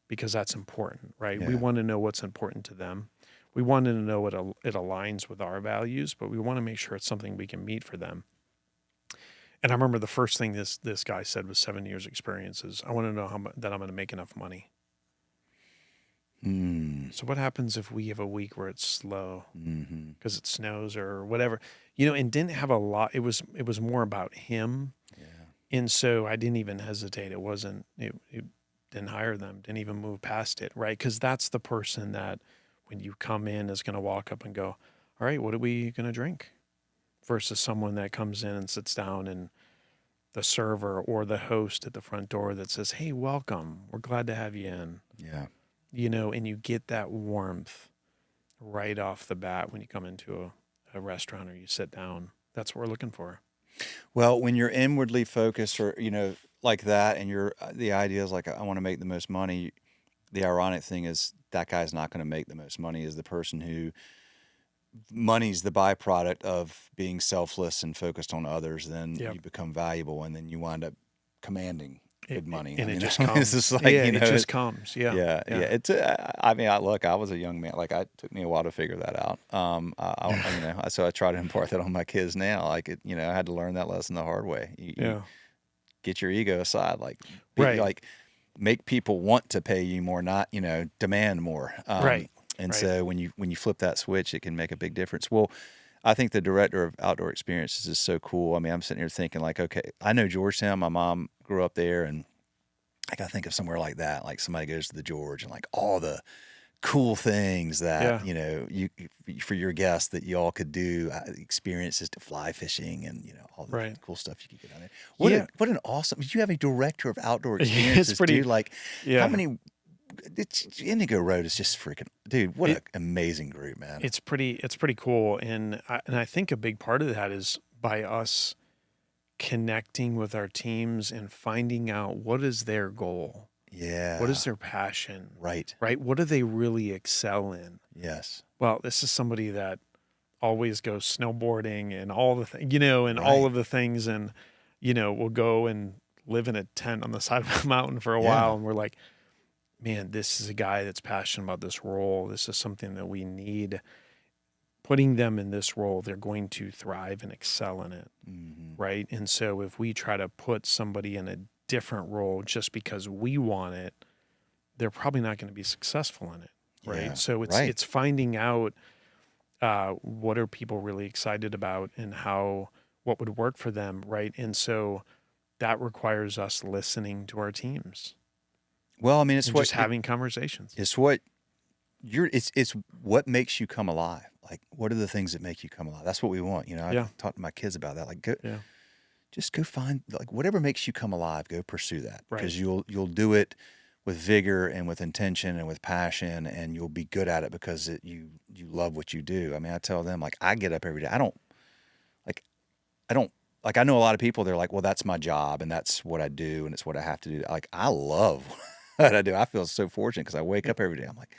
Because that's important, right? Yeah. We want to know what's important to them. We want to know it aligns with our values, but we want to make sure it's something we can meet for them. And I remember the first thing this guy said was 7 years experience is, I want to know that I'm going to make enough money. So what happens if we have a week where it's slow because it snows or whatever, and didn't have a lot. It was more about him. Yeah. And so I didn't even hesitate. It didn't hire them, didn't even move past it. Right. Cause that's the person that when you come in is going to walk up and go, all right, what are we going to drink? Versus someone that comes in and sits down and the server or the host at the front door that says, hey, welcome. We're glad to have you in. Yeah. And you get that warmth right off the bat when you come into a restaurant or you sit down. That's what we're looking for. Well, when you're inwardly focused or, like that, and the idea is like, I want to make the most money. The ironic thing is that guy's not going to make the most money is the person who money's the byproduct of being selfless and focused on others. Then you become valuable and then you wind up commanding good money. And it just comes. It's just like, it just comes. Yeah. Yeah. It's, I was a young man. Like it took me a while to figure that out. So I try to impart that on my kids now. Like I had to learn that lesson the hard way. You get your ego aside, like make people want to pay you more, not, demand more. Right. And so when you flip that switch, it can make a big difference. Well, I think the director of outdoor experiences is so cool. I mean, I'm sitting here thinking like, okay, I know Georgetown. My mom grew up there, and I got to think of somewhere like that. Like somebody goes to the George and like all the cool things that, you for your guests that you all could do, experiences to fly fishing and, all the cool stuff you could get on there. What an awesome, you have a director of outdoor experiences, it's pretty, dude. Like how many, Indigo Road is just freaking, dude, what an amazing group, man. It's pretty cool. And I think a big part of that is by us connecting with our teams and finding out what is their goal. Yeah. What is their passion? Right. What do they really excel in? Yes. Well, this is somebody that always goes snowboarding and all the things, and all of the things. And, we'll go and live in a tent on the side of a mountain for a while. And we're like, man, this is a guy that's passionate about this role. This is something that we need. Putting them in this role, they're going to thrive and excel in it. Mm-hmm. Right. And so if we try to put somebody in a different role just because we want it, they're probably not going to be successful in it. Right. Yeah, so it's finding out what are people really excited about and what would work for them. Right. And so that requires us listening to our teams. Well, I mean, it's just having conversations. It's what it's what makes you come alive. Like, what are the things that make you come alive? That's what we want. I talk to my kids about that. Like, just go find, like, whatever makes you come alive, go pursue that. Because you'll do it with vigor and with intention and with passion, and you'll be good at it because you love what you do. I mean, I tell them, like, I get up every day. I know a lot of people, they're like, well, that's my job and that's what I do and it's what I have to do. Like, I love what I do. I feel so fortunate because I wake up every day. I'm like,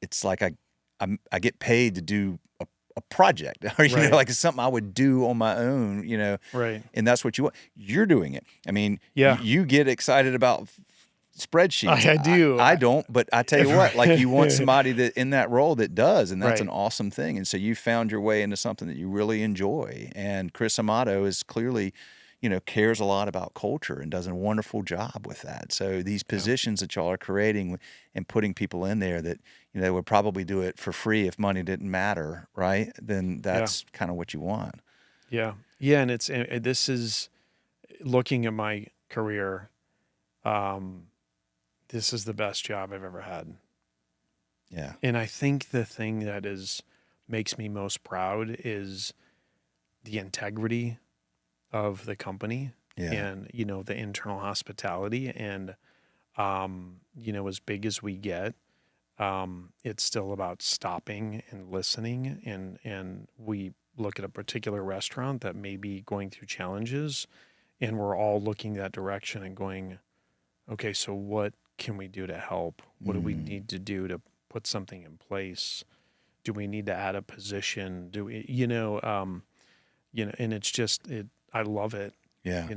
it's like I get paid to do a project, or like it's something I would do on my own, Right. And that's what you want. You're doing it. I mean, you get excited about spreadsheets. I do. I don't, but I tell you what, like you want somebody that in that role that does, and that's an awesome thing. And so you found your way into something that you really enjoy. And Chris Amato is clearly, cares a lot about culture and does a wonderful job with that. So these positions that y'all are creating and putting people in there that, would probably do it for free if money didn't matter, right? Then that's kind of what you want. Yeah. Yeah. And this is looking at my career. This is the best job I've ever had. Yeah. And I think the thing that makes me most proud is the integrity of the company and, the internal hospitality and, as big as we get, it's still about stopping and listening. And we look at a particular restaurant that may be going through challenges and we're all looking that direction and going, okay, so what can we do to help? What do we need to do to put something in place? Do we need to add a position? Do we, and it's just, I love it. Yeah.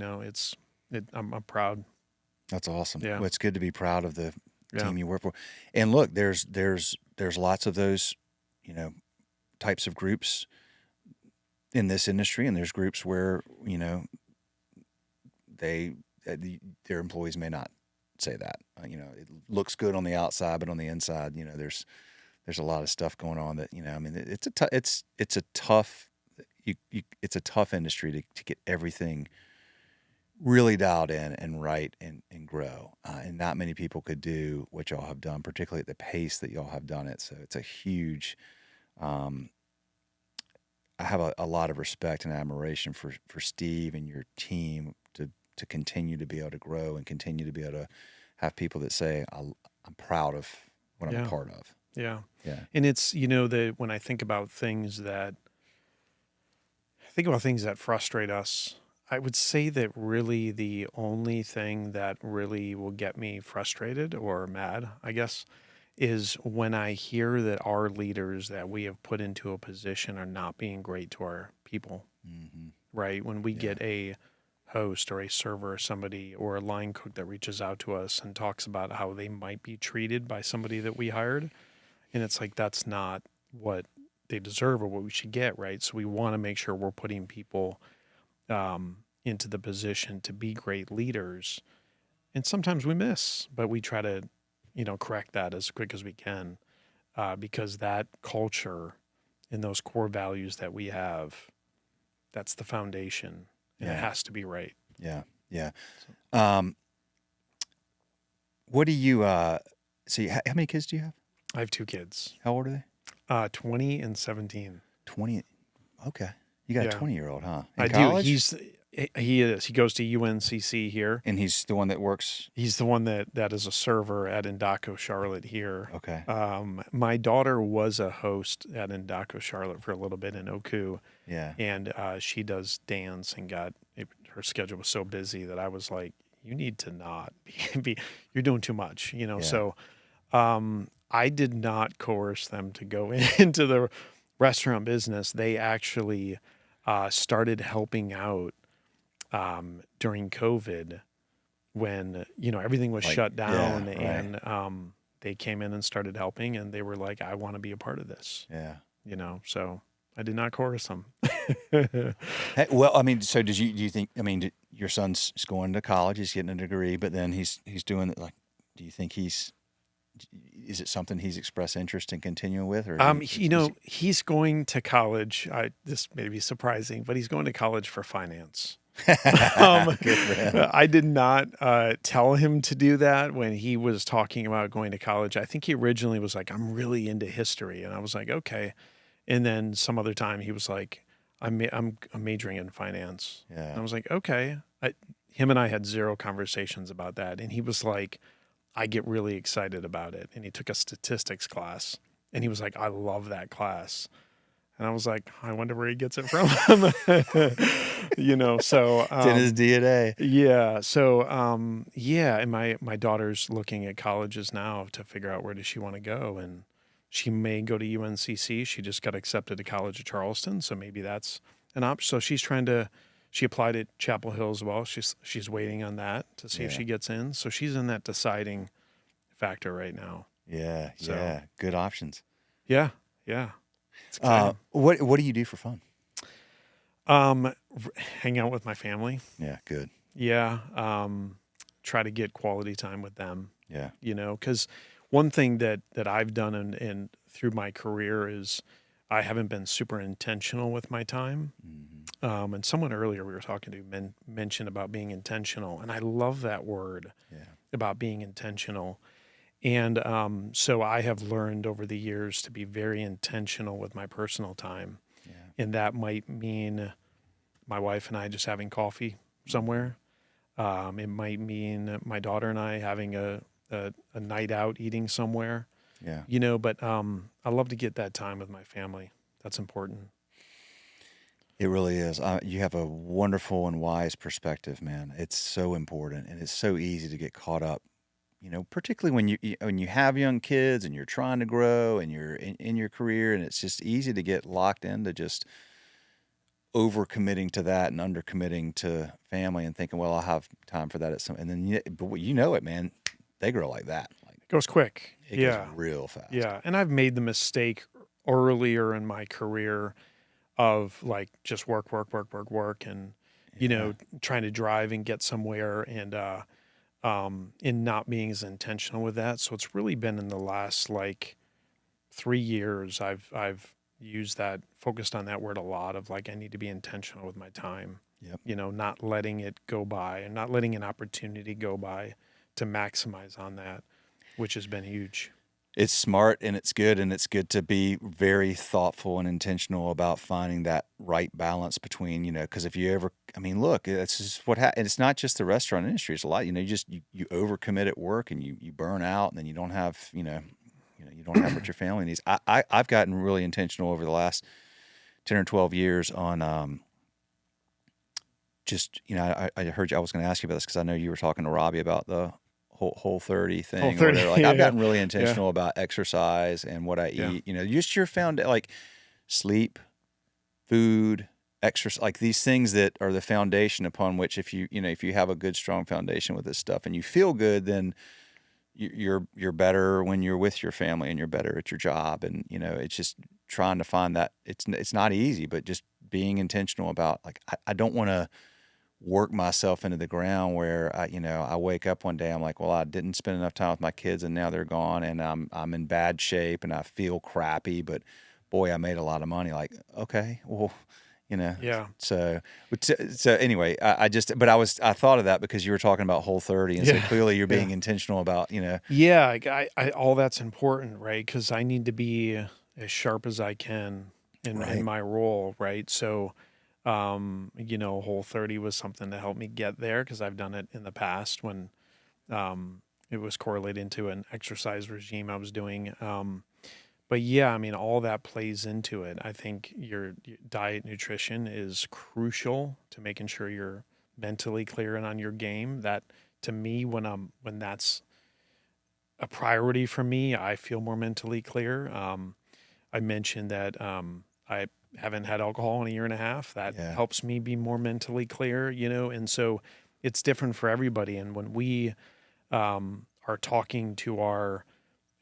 I'm proud. That's awesome. Yeah. Well, it's good to be proud of the team you work for. And look, there's lots of those, types of groups in this industry, and there's groups where, their employees may not say that. It looks good on the outside, but on the inside, there's a lot of stuff going on that, it's a tough industry to get everything really dialed in and right and grow. And not many people could do what y'all have done, particularly at the pace that y'all have done it. So it's a huge, I have a lot of respect and admiration for Steve and your team to continue to be able to grow and continue to be able to have people that say, I'm proud of what I'm a part of. Yeah. Yeah. And it's, when I think about things that frustrate us, I would say that really the only thing that really will get me frustrated or mad, I guess, is when I hear that our leaders that we have put into a position are not being great to our people, right? When we get a host or a server or somebody or a line cook that reaches out to us and talks about how they might be treated by somebody that we hired, and it's like, that's not what they deserve or what we should get, right? So we want to make sure we're putting people into the position to be great leaders. And sometimes we miss, but we try to, correct that as quick as we can, because that culture and those core values that we have, that's the foundation, and it has to be right. Yeah. Yeah. What do you, how many kids do you have? I have 2 kids. How old are they? 20 and 17. 20. Okay. You got a 20-year-old, huh? In college? He is. He goes to UNCC here. And he's the one that works? He's the one that is a server at Indigo Charlotte here. Okay. My daughter was a host at Indigo Charlotte for a little bit in Oku. Yeah. And she does dance and her schedule was so busy that I was like, you need to not be you're doing too much, So I did not coerce them to go into the restaurant business. They actually started helping out during COVID when, everything was shut down, and they came in and started helping, and they were like, I want to be a part of this. Yeah. So I did not coerce them. Hey, well, so do you think, your son's going to college, he's getting a degree, but then he's doing it, do you think is it something he's expressed interest in continuing with? Or he's going to college. This may be surprising, but he's going to college for finance. Good for him. I did not tell him to do that when he was talking about going to college. I think he originally was like, I'm really into history. And I was like, okay. And then some other time he was like, I'm majoring in finance. Yeah. And I was like, okay. Him and I had 0 conversations about that. And he was like, I get really excited about it. And he took a statistics class and he was like, I love that class. And I was like, I wonder where he gets it from. So it's in his DNA. Yeah. So, and my daughter's looking at colleges now to figure out where does she want to go. And she may go to UNCC. She just got accepted to College of Charleston. So maybe that's an option. So she applied at Chapel Hill as well. She's waiting on that to see if she gets in. So she's in that deciding factor right now. Yeah. So, yeah. Good options. Yeah. Yeah. What do you do for fun? Hang out with my family. Yeah. Good. Yeah. Try to get quality time with them. Yeah. Because one thing that I've done and through my career is I haven't been super intentional with my time. Mm-hmm. And someone earlier we were talking to mentioned about being intentional. And I love that word about being intentional. And so I have learned over the years to be very intentional with my personal time. Yeah. And that might mean my wife and I just having coffee somewhere. It might mean my daughter and I having a night out eating somewhere. Yeah. But I love to get that time with my family. That's important. It really is. You have a wonderful and wise perspective, man. It's so important, and it's so easy to get caught up particularly when you have young kids and you're trying to grow and you're in your career, and it's just easy to get locked into just over-committing to that and under-committing to family and thinking, well, I'll have time for that at some, and then, but it, man, they grow like that. Like, It goes quick. it goes real fast. Yeah. And I've made the mistake earlier in my career of like just work, and, trying to drive and get somewhere and, in not being as intentional with that. So it's really been in the last like 3 years I've used that, focused on that word a lot of like, I need to be intentional with my time. Yep. Not letting it go by and not letting an opportunity go by to maximize on that, which has been huge. It's smart and it's good, and it's good to be very thoughtful and intentional about finding that right balance between, because if you ever, look, it's just what happens. It's not just the restaurant industry. It's a lot, you overcommit at work and you burn out, and then you don't have, you don't have what your family needs. I've gotten really intentional over the last 10 or 12 years on, just, I heard you, I was going to ask you about this because I know you were talking to Robbie about the whole 30 thing. Whole 30, like I've gotten really intentional about exercise and what I eat, just your like sleep, food, exercise, like these things that are the foundation upon which if you have a good, strong foundation with this stuff and you feel good, then you're better when you're with your family and you're better at your job. And, it's just trying to find that it's not easy, but just being intentional about like, I don't want to work myself into the ground where I wake up one day, I'm like, well, I didn't spend enough time with my kids and now they're gone and I'm in bad shape and I feel crappy, but boy, I made a lot of money. Like, okay, well, Yeah. So anyway, I thought of that because you were talking about Whole30, and so clearly you're being intentional about, Yeah, I all that's important, right? Because I need to be as sharp as I can in my role, right? So, Whole30 was something to help me get there because I've done it in the past when it was correlated to an exercise regime I was doing. But yeah, all that plays into it. I think your diet, nutrition is crucial to making sure you're mentally clear and on your game. That to me, when that's a priority for me, I feel more mentally clear. I mentioned that I haven't had alcohol in a year and a half. That helps me be more mentally clear, and so it's different for everybody. And when we are talking to our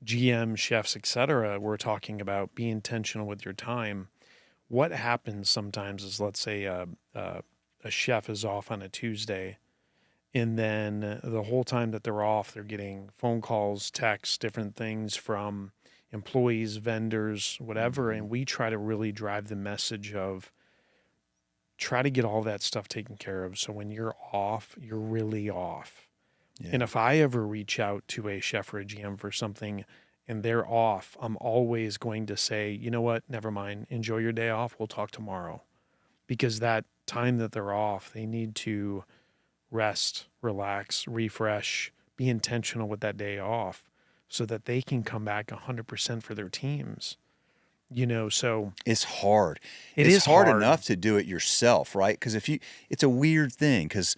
GM, chefs, etc., we're talking about be intentional with your time. What happens sometimes is, let's say a chef is off on a Tuesday, and then the whole time that they're off, they're getting phone calls, texts, different things from employees, vendors, whatever. And we try to really drive the message of try to get all that stuff taken care of. So when you're off, you're really off. Yeah. And if I ever reach out to a chef or a GM for something and they're off, I'm always going to say, you know what, never mind, enjoy your day off. We'll talk tomorrow. Because that time that they're off, they need to rest, relax, refresh, be intentional with that day off so that they can come back 100% for their teams. So it's hard. It's hard enough to do it yourself, right? Because it's a weird thing because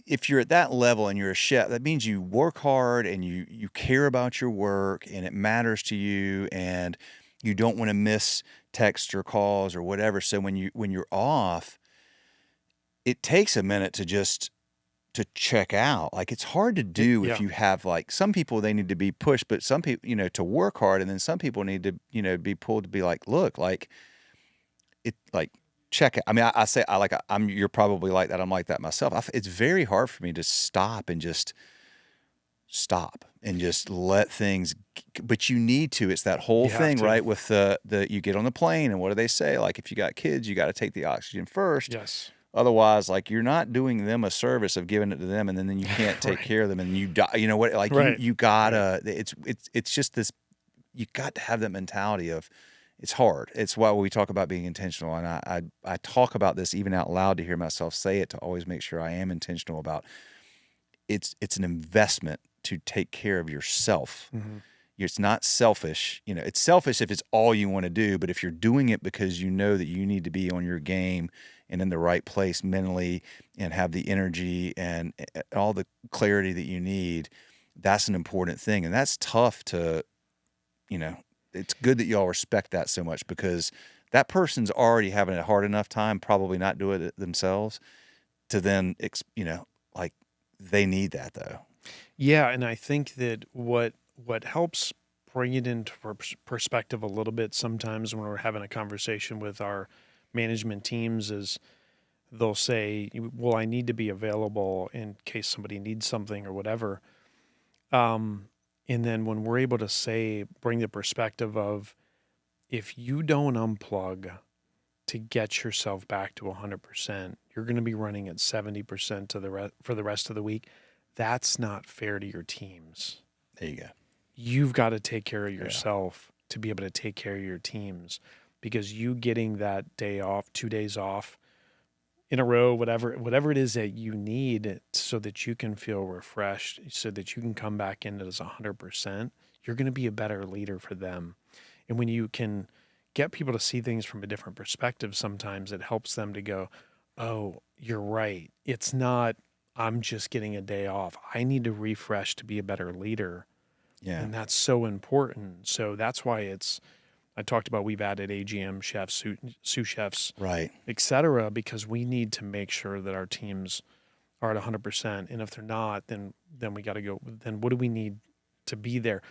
if you're at that level and you're a chef, that means you work hard and you care about your work and it matters to you and you don't want to miss texts or calls or whatever. So when you're off, it takes a minute to check out. Like it's hard to do if you have like some people, they need to be pushed, but some people, to work hard. And then some people need to, be pulled to be like, look, like it, like check it. You're probably like that. I'm like that myself. It's very hard for me to stop and just let things, but you need to, it's that whole thing, right? With you get on the plane and what do they say? Like if you got kids, you got to take the oxygen first. Yes. Otherwise, like you're not doing them a service of giving it to them, and then you can't take care of them, and you die. You know what? Like you gotta. It's just this. You got to have that mentality of. It's hard. It's why we talk about being intentional, and I talk about this even out loud to hear myself say it to always make sure I am intentional about. It's an investment to take care of yourself. Mm-hmm. It's not selfish. It's selfish if it's all you want to do, but if you're doing it because you know that you need to be on your game and in the right place mentally and have the energy and all the clarity that you need, that's an important thing. And that's tough to, it's good that y'all respect that so much, because that person's already having a hard enough time probably not doing it themselves to then, like they need that though. Yeah, and I think that what helps bring it into perspective a little bit sometimes when we're having a conversation with our management teams is they'll say, well, I need to be available in case somebody needs something or whatever. And then when we're able to bring the perspective of, if you don't unplug to get yourself back to 100%, you're going to be running at 70% for the rest of the week. That's not fair to your teams. There you go. You've got to take care of yourself to be able to take care of your teams, because you getting that day off, 2 days off in a row, whatever it is that you need so that you can feel refreshed, so that you can come back in as 100%, you're going to be a better leader for them. And when you can get people to see things from a different perspective, sometimes it helps them to go, oh, you're right. It's not, I'm just getting a day off. I need to refresh to be a better leader. Yeah. And that's so important. So that's why I talked about, we've added AGM chefs, sous chefs, right, et cetera, because we need to make sure that our teams are at 100%. And if they're not, then we got to go, then what do we need to be there?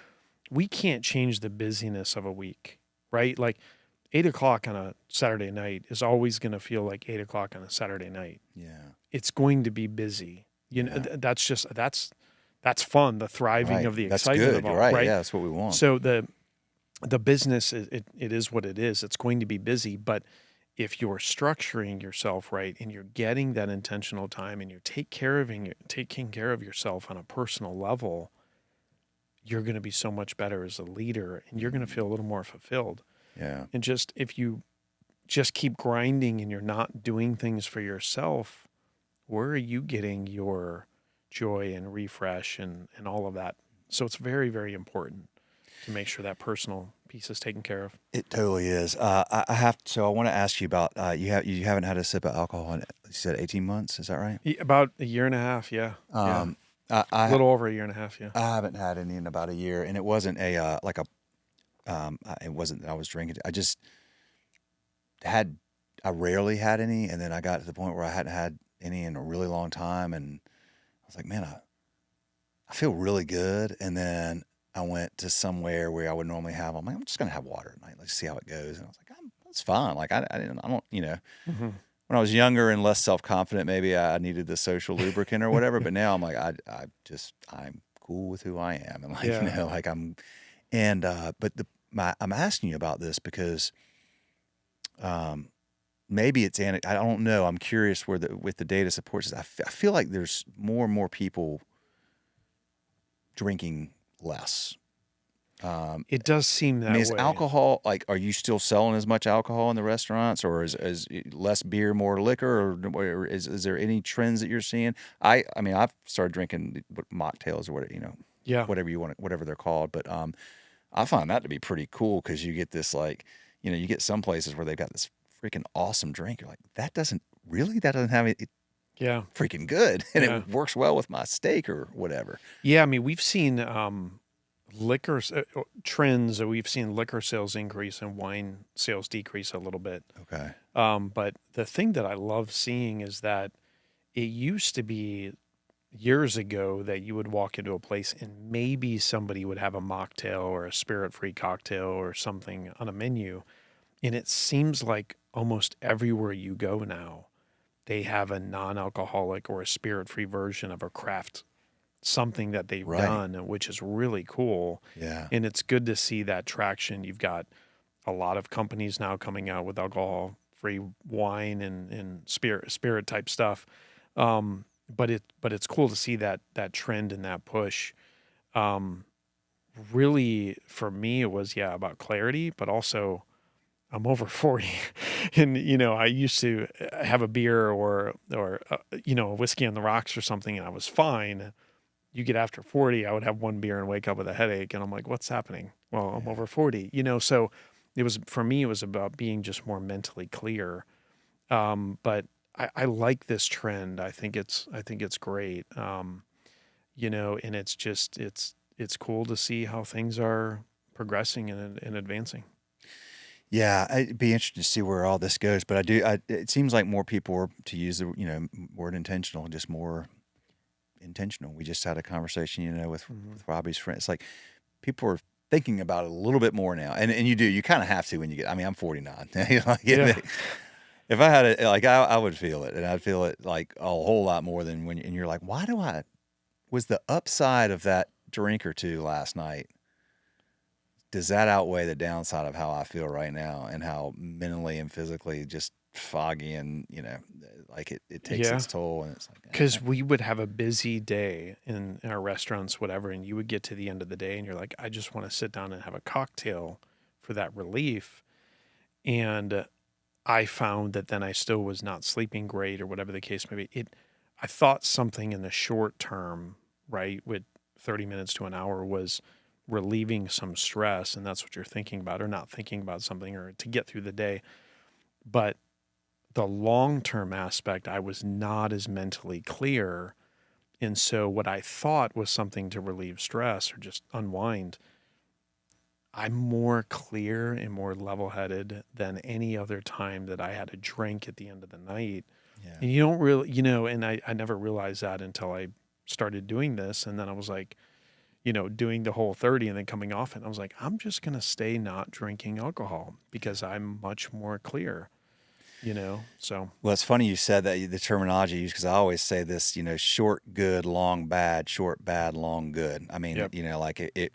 We can't change the busyness of a week, right? Like 8:00 on a Saturday night is always going to feel like 8:00 on a Saturday night. Yeah. It's going to be busy. That's fun. The thriving of the excitement good. of all, Right. right? Yeah, that's what we want. So the business, it is what it is. It's going to be busy, but if you're structuring yourself right and you're getting that intentional time and you're taking care of yourself on a personal level, you're going to be so much better as a leader, and you're going to feel a little more fulfilled. Yeah. And if you just keep grinding and you're not doing things for yourself, where are you getting your joy and refresh and all of that? So it's very, very important to make sure that personal piece is taken care of. It totally is. I want to ask you about, you haven't had a sip of alcohol in, you said 18 months. Is that right? About a year and a half. Yeah. A little over a year and a half. Yeah. I haven't had any in about a year, and it wasn't it wasn't that I was drinking. I rarely had any. And then I got to the point where I hadn't had any in a really long time. And I was like, man, I feel really good. And then I went to somewhere where I would normally have, I'm like, I'm just going to have water tonight. Let's see how it goes. And I was like, that's fine. Like I don't, Mm-hmm. When I was younger and less self-confident, maybe I needed the social lubricant or whatever. But now I'm like, I'm cool with who I am. And I'm asking you about this because, maybe it's I don't know. I'm curious with the data supports this. I feel like there's more and more people drinking less. It does seem that way. Is alcohol, like, are you still selling as much alcohol in the restaurants, or is less beer, more liquor, or is there any trends that you're seeing? I've started drinking mocktails or whatever they're called, but I find that to be pretty cool, because you get this, like, you get some places where they've got this freaking awesome drink. You're like, that doesn't have it. Yeah. Freaking good. And it works well with my steak or whatever. Yeah. I mean, we've seen liquor trends. We've seen liquor sales increase and wine sales decrease a little bit. Okay. But the thing that I love seeing is that it used to be years ago that you would walk into a place and maybe somebody would have a mocktail or a spirit-free cocktail or something on a menu. And it seems like almost everywhere you go now, they have a non-alcoholic or a spirit-free version of a craft something that they've done, which is really cool. Yeah. And it's good to see that traction. You've got a lot of companies now coming out with alcohol-free wine and spirit type stuff. But it's cool to see that trend and that push. Really, for me, it was about clarity, but also I'm over 40, and I used to have a beer or a whiskey on the rocks or something, and I was fine. You get after 40, I would have one beer and wake up with a headache, and I'm like, what's happening? Well, I'm over 40, So it was, for me, it was about being just more mentally clear. But I like this trend. I think it's great. and it's just, it's cool to see how things are progressing and advancing. Yeah, it'd be interesting to see where all this goes. But it seems like more people are, to use the word intentional, just more intentional. We just had a conversation, with Robbie's friend. It's like people are thinking about it a little bit more now, and you kind of have to when you get. I mean, I'm 49. If I had it, like I would feel it, and I'd feel it like a whole lot more than and you're like, was the upside of that drink or two last night? Does that outweigh the downside of how I feel right now and how mentally and physically just foggy and, like it takes its toll, and it's like, because we would have a busy day in our restaurants, whatever, and you would get to the end of the day and you're like, I just want to sit down and have a cocktail for that relief. And I found that then I still was not sleeping great or whatever the case may be. I thought something in the short term, right, with 30 minutes to an hour was relieving some stress, and that's what you're thinking about, or not thinking about something, or to get through the day. But the long-term aspect, I was not as mentally clear. And so what I thought was something to relieve stress or just unwind, I'm more clear and more level-headed than any other time that I had a drink at the end of the night. Yeah. And you don't really, and I never realized that until I started doing this. And then I was like, doing the whole 30 and then coming off it. I was like, I'm just going to stay not drinking alcohol because I'm much more clear, so. Well, it's funny you said that, the terminology used, because I always say this, short, good, long, bad, short, bad, long, good. I mean, like it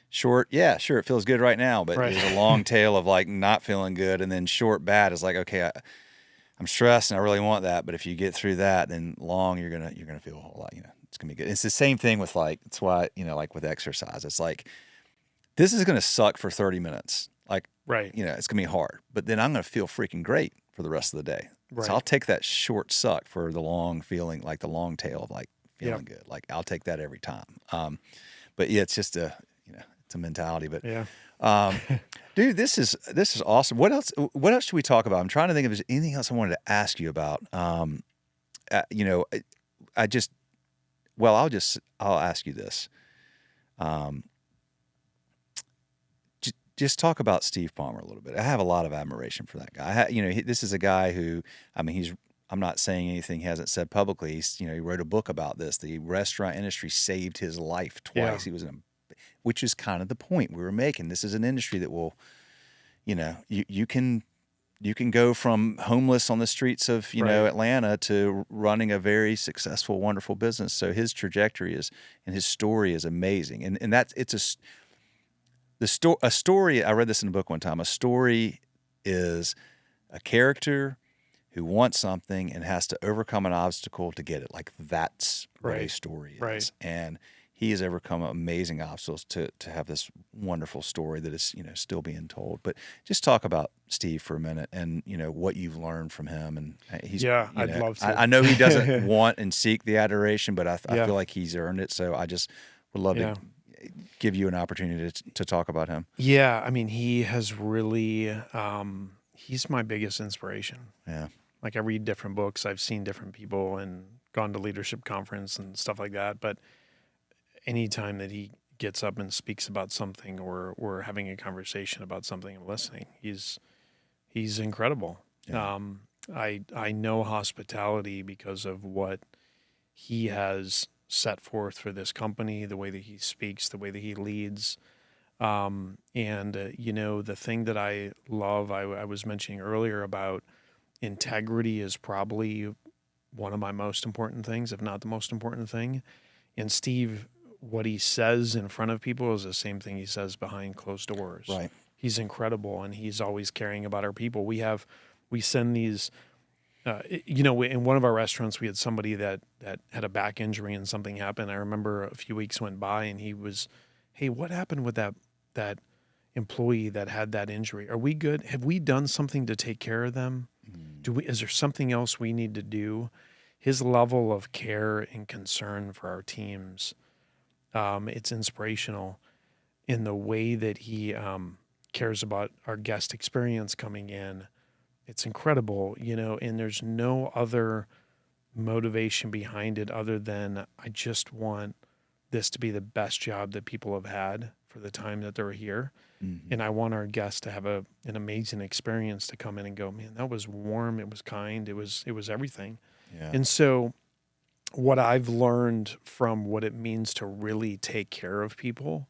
short, yeah, sure, it feels good right now, but Right. there's a long tail of like not feeling good. And then short, bad is like, okay, I'm stressed and I really want that. But if you get through that, then long, you're going to feel a whole lot, it's going to be good. It's the same thing with it's why, like with exercise, it's like, this is going to suck for 30 minutes. Like, right. It's going to be hard, but then I'm going to feel freaking great for the rest of the day. Right. So I'll take that short suck for the long feeling, like the long tail of like feeling good. Like I'll take that every time. But yeah, it's just it's a mentality, but dude, this is awesome. What else should we talk about? I'm trying to think if there's anything else I wanted to ask you about. I'll ask you this. Just talk about Steve Palmer a little bit. I have a lot of admiration for that guy. This is a guy who, I mean, I'm not saying anything he hasn't said publicly. He wrote a book about this. The restaurant industry saved his life twice. Yeah. He was which is kind of the point we were making. This is an industry that will, you can go from homeless on the streets of, Atlanta to running a very successful, wonderful business. So his trajectory and his story is amazing. And a story, I read this in a book one time, a story is a character who wants something and has to overcome an obstacle to get it. Like that's what a story is. Right. And he has overcome amazing obstacles to have this wonderful story that is, still being told. But just talk about Steve for a minute and, what you've learned from him. And I'd love to. I know he doesn't want and seek the adoration, but I feel like he's earned it. So I just would love to give you an opportunity to talk about him. Yeah. I mean, he has really, he's my biggest inspiration. Yeah. Like I read different books. I've seen different people and gone to leadership conference and stuff like that. But anytime that he gets up and speaks about something or we're having a conversation about something, I'm listening. He's incredible. Yeah. I know hospitality because of what he has set forth for this company, the way that he speaks, the way that he leads. The thing that I love, I was mentioning earlier about integrity is probably one of my most important things, if not the most important thing. And Steve, what he says in front of people is the same thing he says behind closed doors. Right. He's incredible, and he's always caring about our people. We send these, in one of our restaurants, we had somebody that had a back injury and something happened. I remember a few weeks went by and he was, hey, what happened with that employee that had that injury? Are we good? Have we done something to take care of them? Is there something else we need to do? His level of care and concern for our teams, it's inspirational in the way that he cares about our guest experience coming in. It's incredible, and there's no other motivation behind it other than I just want this to be the best job that people have had for the time that they're here. And I want our guests to have an amazing experience, to come in and go, man, that was warm. It was kind. It was everything. Yeah. And so what I've learned from what it means to really take care of people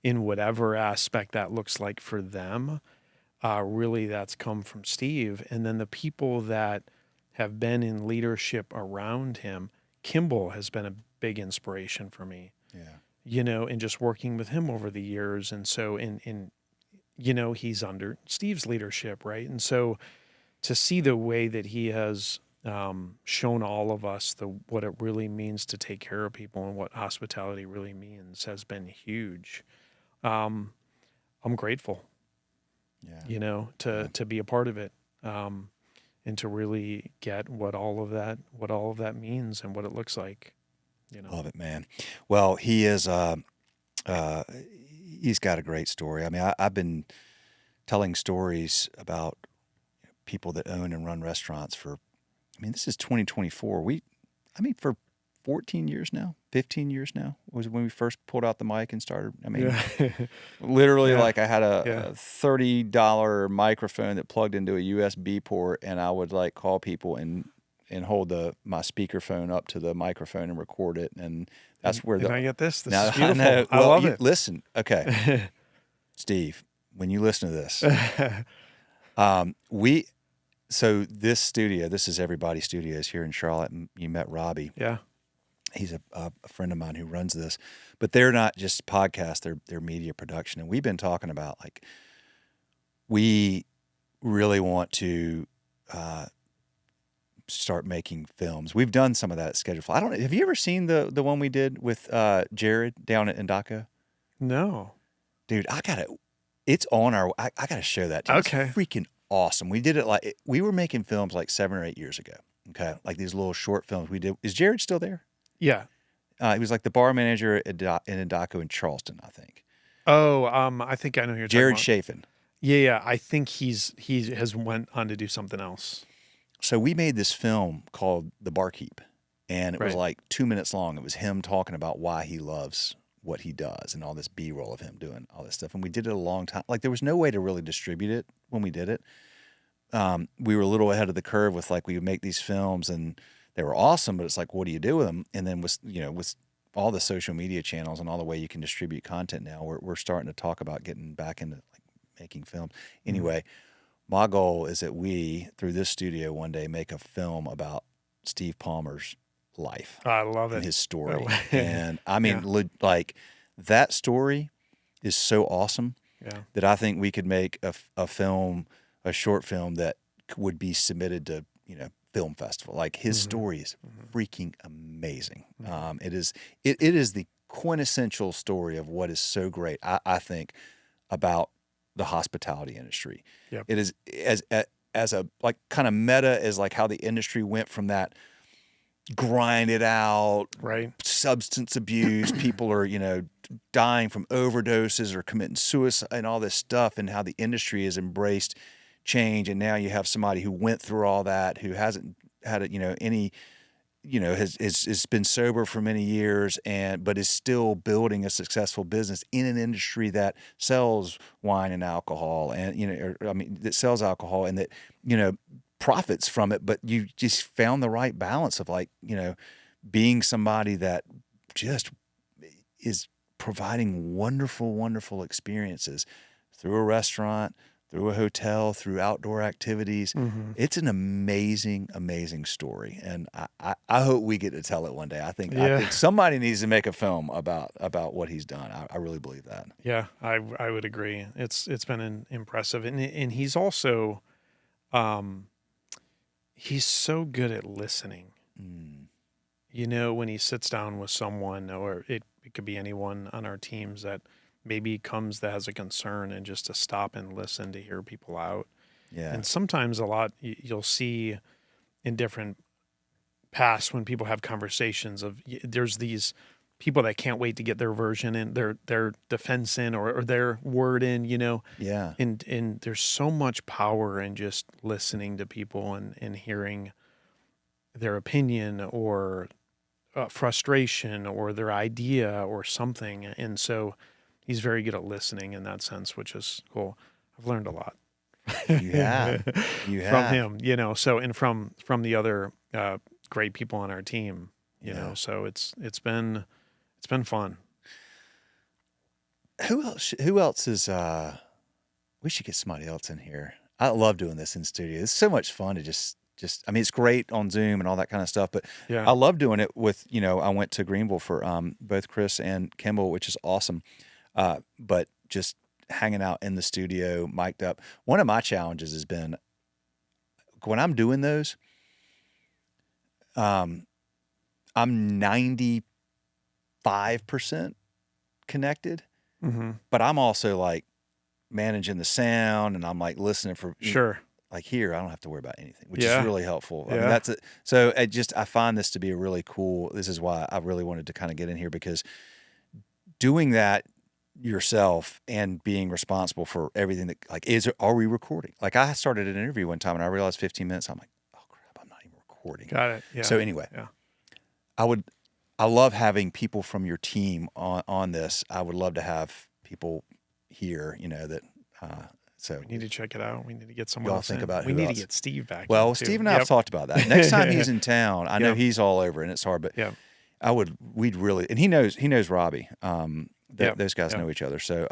in whatever aspect that looks like for them, really that's come from Steve. And then the people that have been in leadership around him, Kimball has been a big inspiration for me. Yeah. And just working with him over the years. And so he's under Steve's leadership, right? And so to see the way that he has shown all of us what it really means to take care of people and what hospitality really means has been huge. I'm grateful, to be a part of it, and to really get what all of that means and what it looks like. Love it, man. Well, he is. He's got a great story. I mean, I've been telling stories about people that own and run restaurants for. I mean, this is 2024. For 14 years now, 15 years now was when we first pulled out the mic and started. I mean, literally, like I had a $30 microphone that plugged into a USB port, and I would like call people and hold my speakerphone up to the microphone and record it, and that's where I get this. This is beautiful. I love it. Listen, okay, Steve, when you listen to this, So this studio, this is Everybody Studios here in Charlotte, and you met Robbie. Yeah. He's a friend of mine who runs this, but they're not just podcasts, they're media production. And we've been talking about, like, we really want to start making films. We've done some of that at Schedule Fly. I don't know. Have you ever seen the one we did with Jared down at Indigo? No. Dude, it's on I gotta show that to you. Okay. It's freaking awesome. We did it we were making films like 7 or 8 years ago. Okay. Like these little short films we did. Is Jared still there? Yeah. He was like the bar manager in Indigo in Charleston, I think. Oh, I think I know who you're Jared talking about. Chafin. Yeah. I think he has went on to do something else. So we made this film called The Barkeep, and it was like 2 minutes long. It was him talking about why he loves what he does and all this B-roll of him doing all this stuff. And we did it a long time. Like, there was no way to really distribute it when we did it. We were a little ahead of the curve with, like, we would make these films and they were awesome, but it's like, what do you do with them? And then with all the social media channels and all the way you can distribute content now, we're starting to talk about getting back into, like, making film. Anyway, my goal is that we, through this studio one day, make a film about Steve Palmer's life. I love it. And his story. And I mean, like, that story is so awesome that I think we could make a short film that would be submitted to, film festival. Like, his story is freaking amazing. It is the quintessential story of what is so great, I think, about the hospitality industry. Yep. It is as a, like, kind of meta as, like, how the industry went from that grind it out, substance abuse, people are, dying from overdoses or committing suicide and all this stuff, and how the industry has embraced change. And now you have somebody who went through all that, who hasn't had it, has been sober for many years, but is still building a successful business in an industry that sells wine and alcohol, and that sells alcohol, and that profits from it. But you just found the right balance of, like, being somebody that just is providing wonderful, wonderful experiences through a restaurant, through a hotel, through outdoor activities. It's an amazing, amazing story. And I hope we get to tell it one day. I think somebody needs to make a film about what he's done. I really believe that. Yeah, I would agree. It's been impressive. And he's also, he's so good at listening. When he sits down with someone, or it could be anyone on our teams that maybe comes that has a concern, and just to stop and listen, to hear people out. Yeah. And sometimes a lot you'll see in different pasts when people have conversations of, there's these people that can't wait to get their version in, their defense in, or their word in, Yeah. And there's so much power in just listening to people and hearing their opinion or frustration or their idea or something. And so he's very good at listening in that sense, which is cool. I've learned a lot. You have. From him, you know, so, and from the other great people on our team, you Yeah. know, so it's been fun. Who else is we should get somebody else in here. I love doing this in studio. It's so much fun to just I mean, it's great on Zoom and all that kind of stuff, but Yeah. I love doing it with, you know, I went to Greenville for both Chris and Kimball, which is awesome. But just hanging out in the studio, mic'd up. One of my challenges has been when I'm doing those, I'm 95% connected, but I'm also like managing the sound and I'm like listening for Sure. like here, I don't have to worry about anything, which is really helpful. I mean, Yeah. that's it. So I find this to be a really cool, this is why I really wanted to kind of get in here, because doing that yourself and being responsible for everything that like, are we recording? Like I started an interview one time and I realized 15 minutes, I'm like, oh crap, I'm not even recording. Got it. Yeah. So anyway, I love having people from your team on this. I would love to have people here, you know, that, so we need to check it out. We need to get someone y'all else think in. about we who need else. to get Steve back. Well, in too. Steve and I have talked about that. Next time he's in town, I know Yep. he's all over and it's hard, but we'd really, and he knows Robbie. Those guys know each other. So,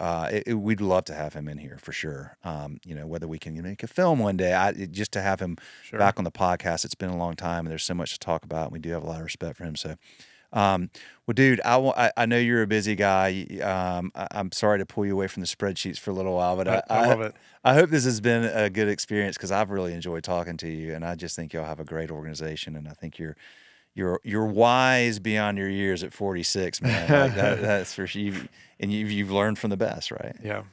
we'd love to have him in here for sure. You know, whether we can make a film one day, just to have him back on the podcast. It's been a long time and there's so much to talk about. And we do have a lot of respect for him. So, well, dude, I know you're a busy guy. I'm sorry to pull you away from the spreadsheets for a little while, but I love it. I hope this has been a good experience because I've really enjoyed talking to you, and I just think y'all have a great organization, and I think you're wise beyond your years at 46, man. Like that's for sure. And you've learned from the best, right? Yeah.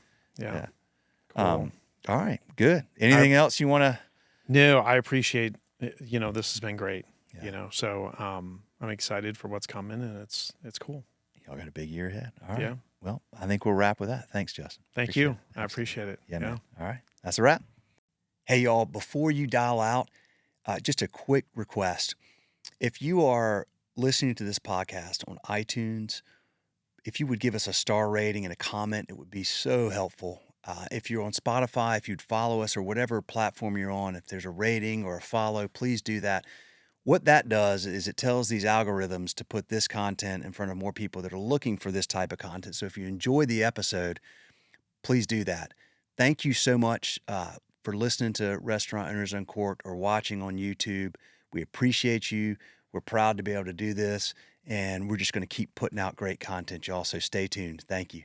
Cool. All right, good. Anything else you want to? No, I appreciate. You know, this has been great. Yeah. You know, so I'm excited for what's coming, and it's cool. Y'all got a big year ahead. All right. Yeah. Well, I think we'll wrap with that. Thanks, Justin. Thank you. I appreciate it. Yeah, man. All right. That's a wrap. Hey, y'all, before you dial out, just a quick request. If you are listening to this podcast on iTunes, if you would give us a star rating and a comment, it would be so helpful. If you're on Spotify, if you'd follow us or whatever platform you're on, if there's a rating or a follow, please do that. What that does is it tells these algorithms to put this content in front of more people that are looking for this type of content. So if you enjoy the episode, please do that. Thank you so much for listening to Restaurant Owners Uncorked or watching on YouTube. We appreciate you. We're proud to be able to do this, and we're just going to keep putting out great content, y'all. So stay tuned. Thank you.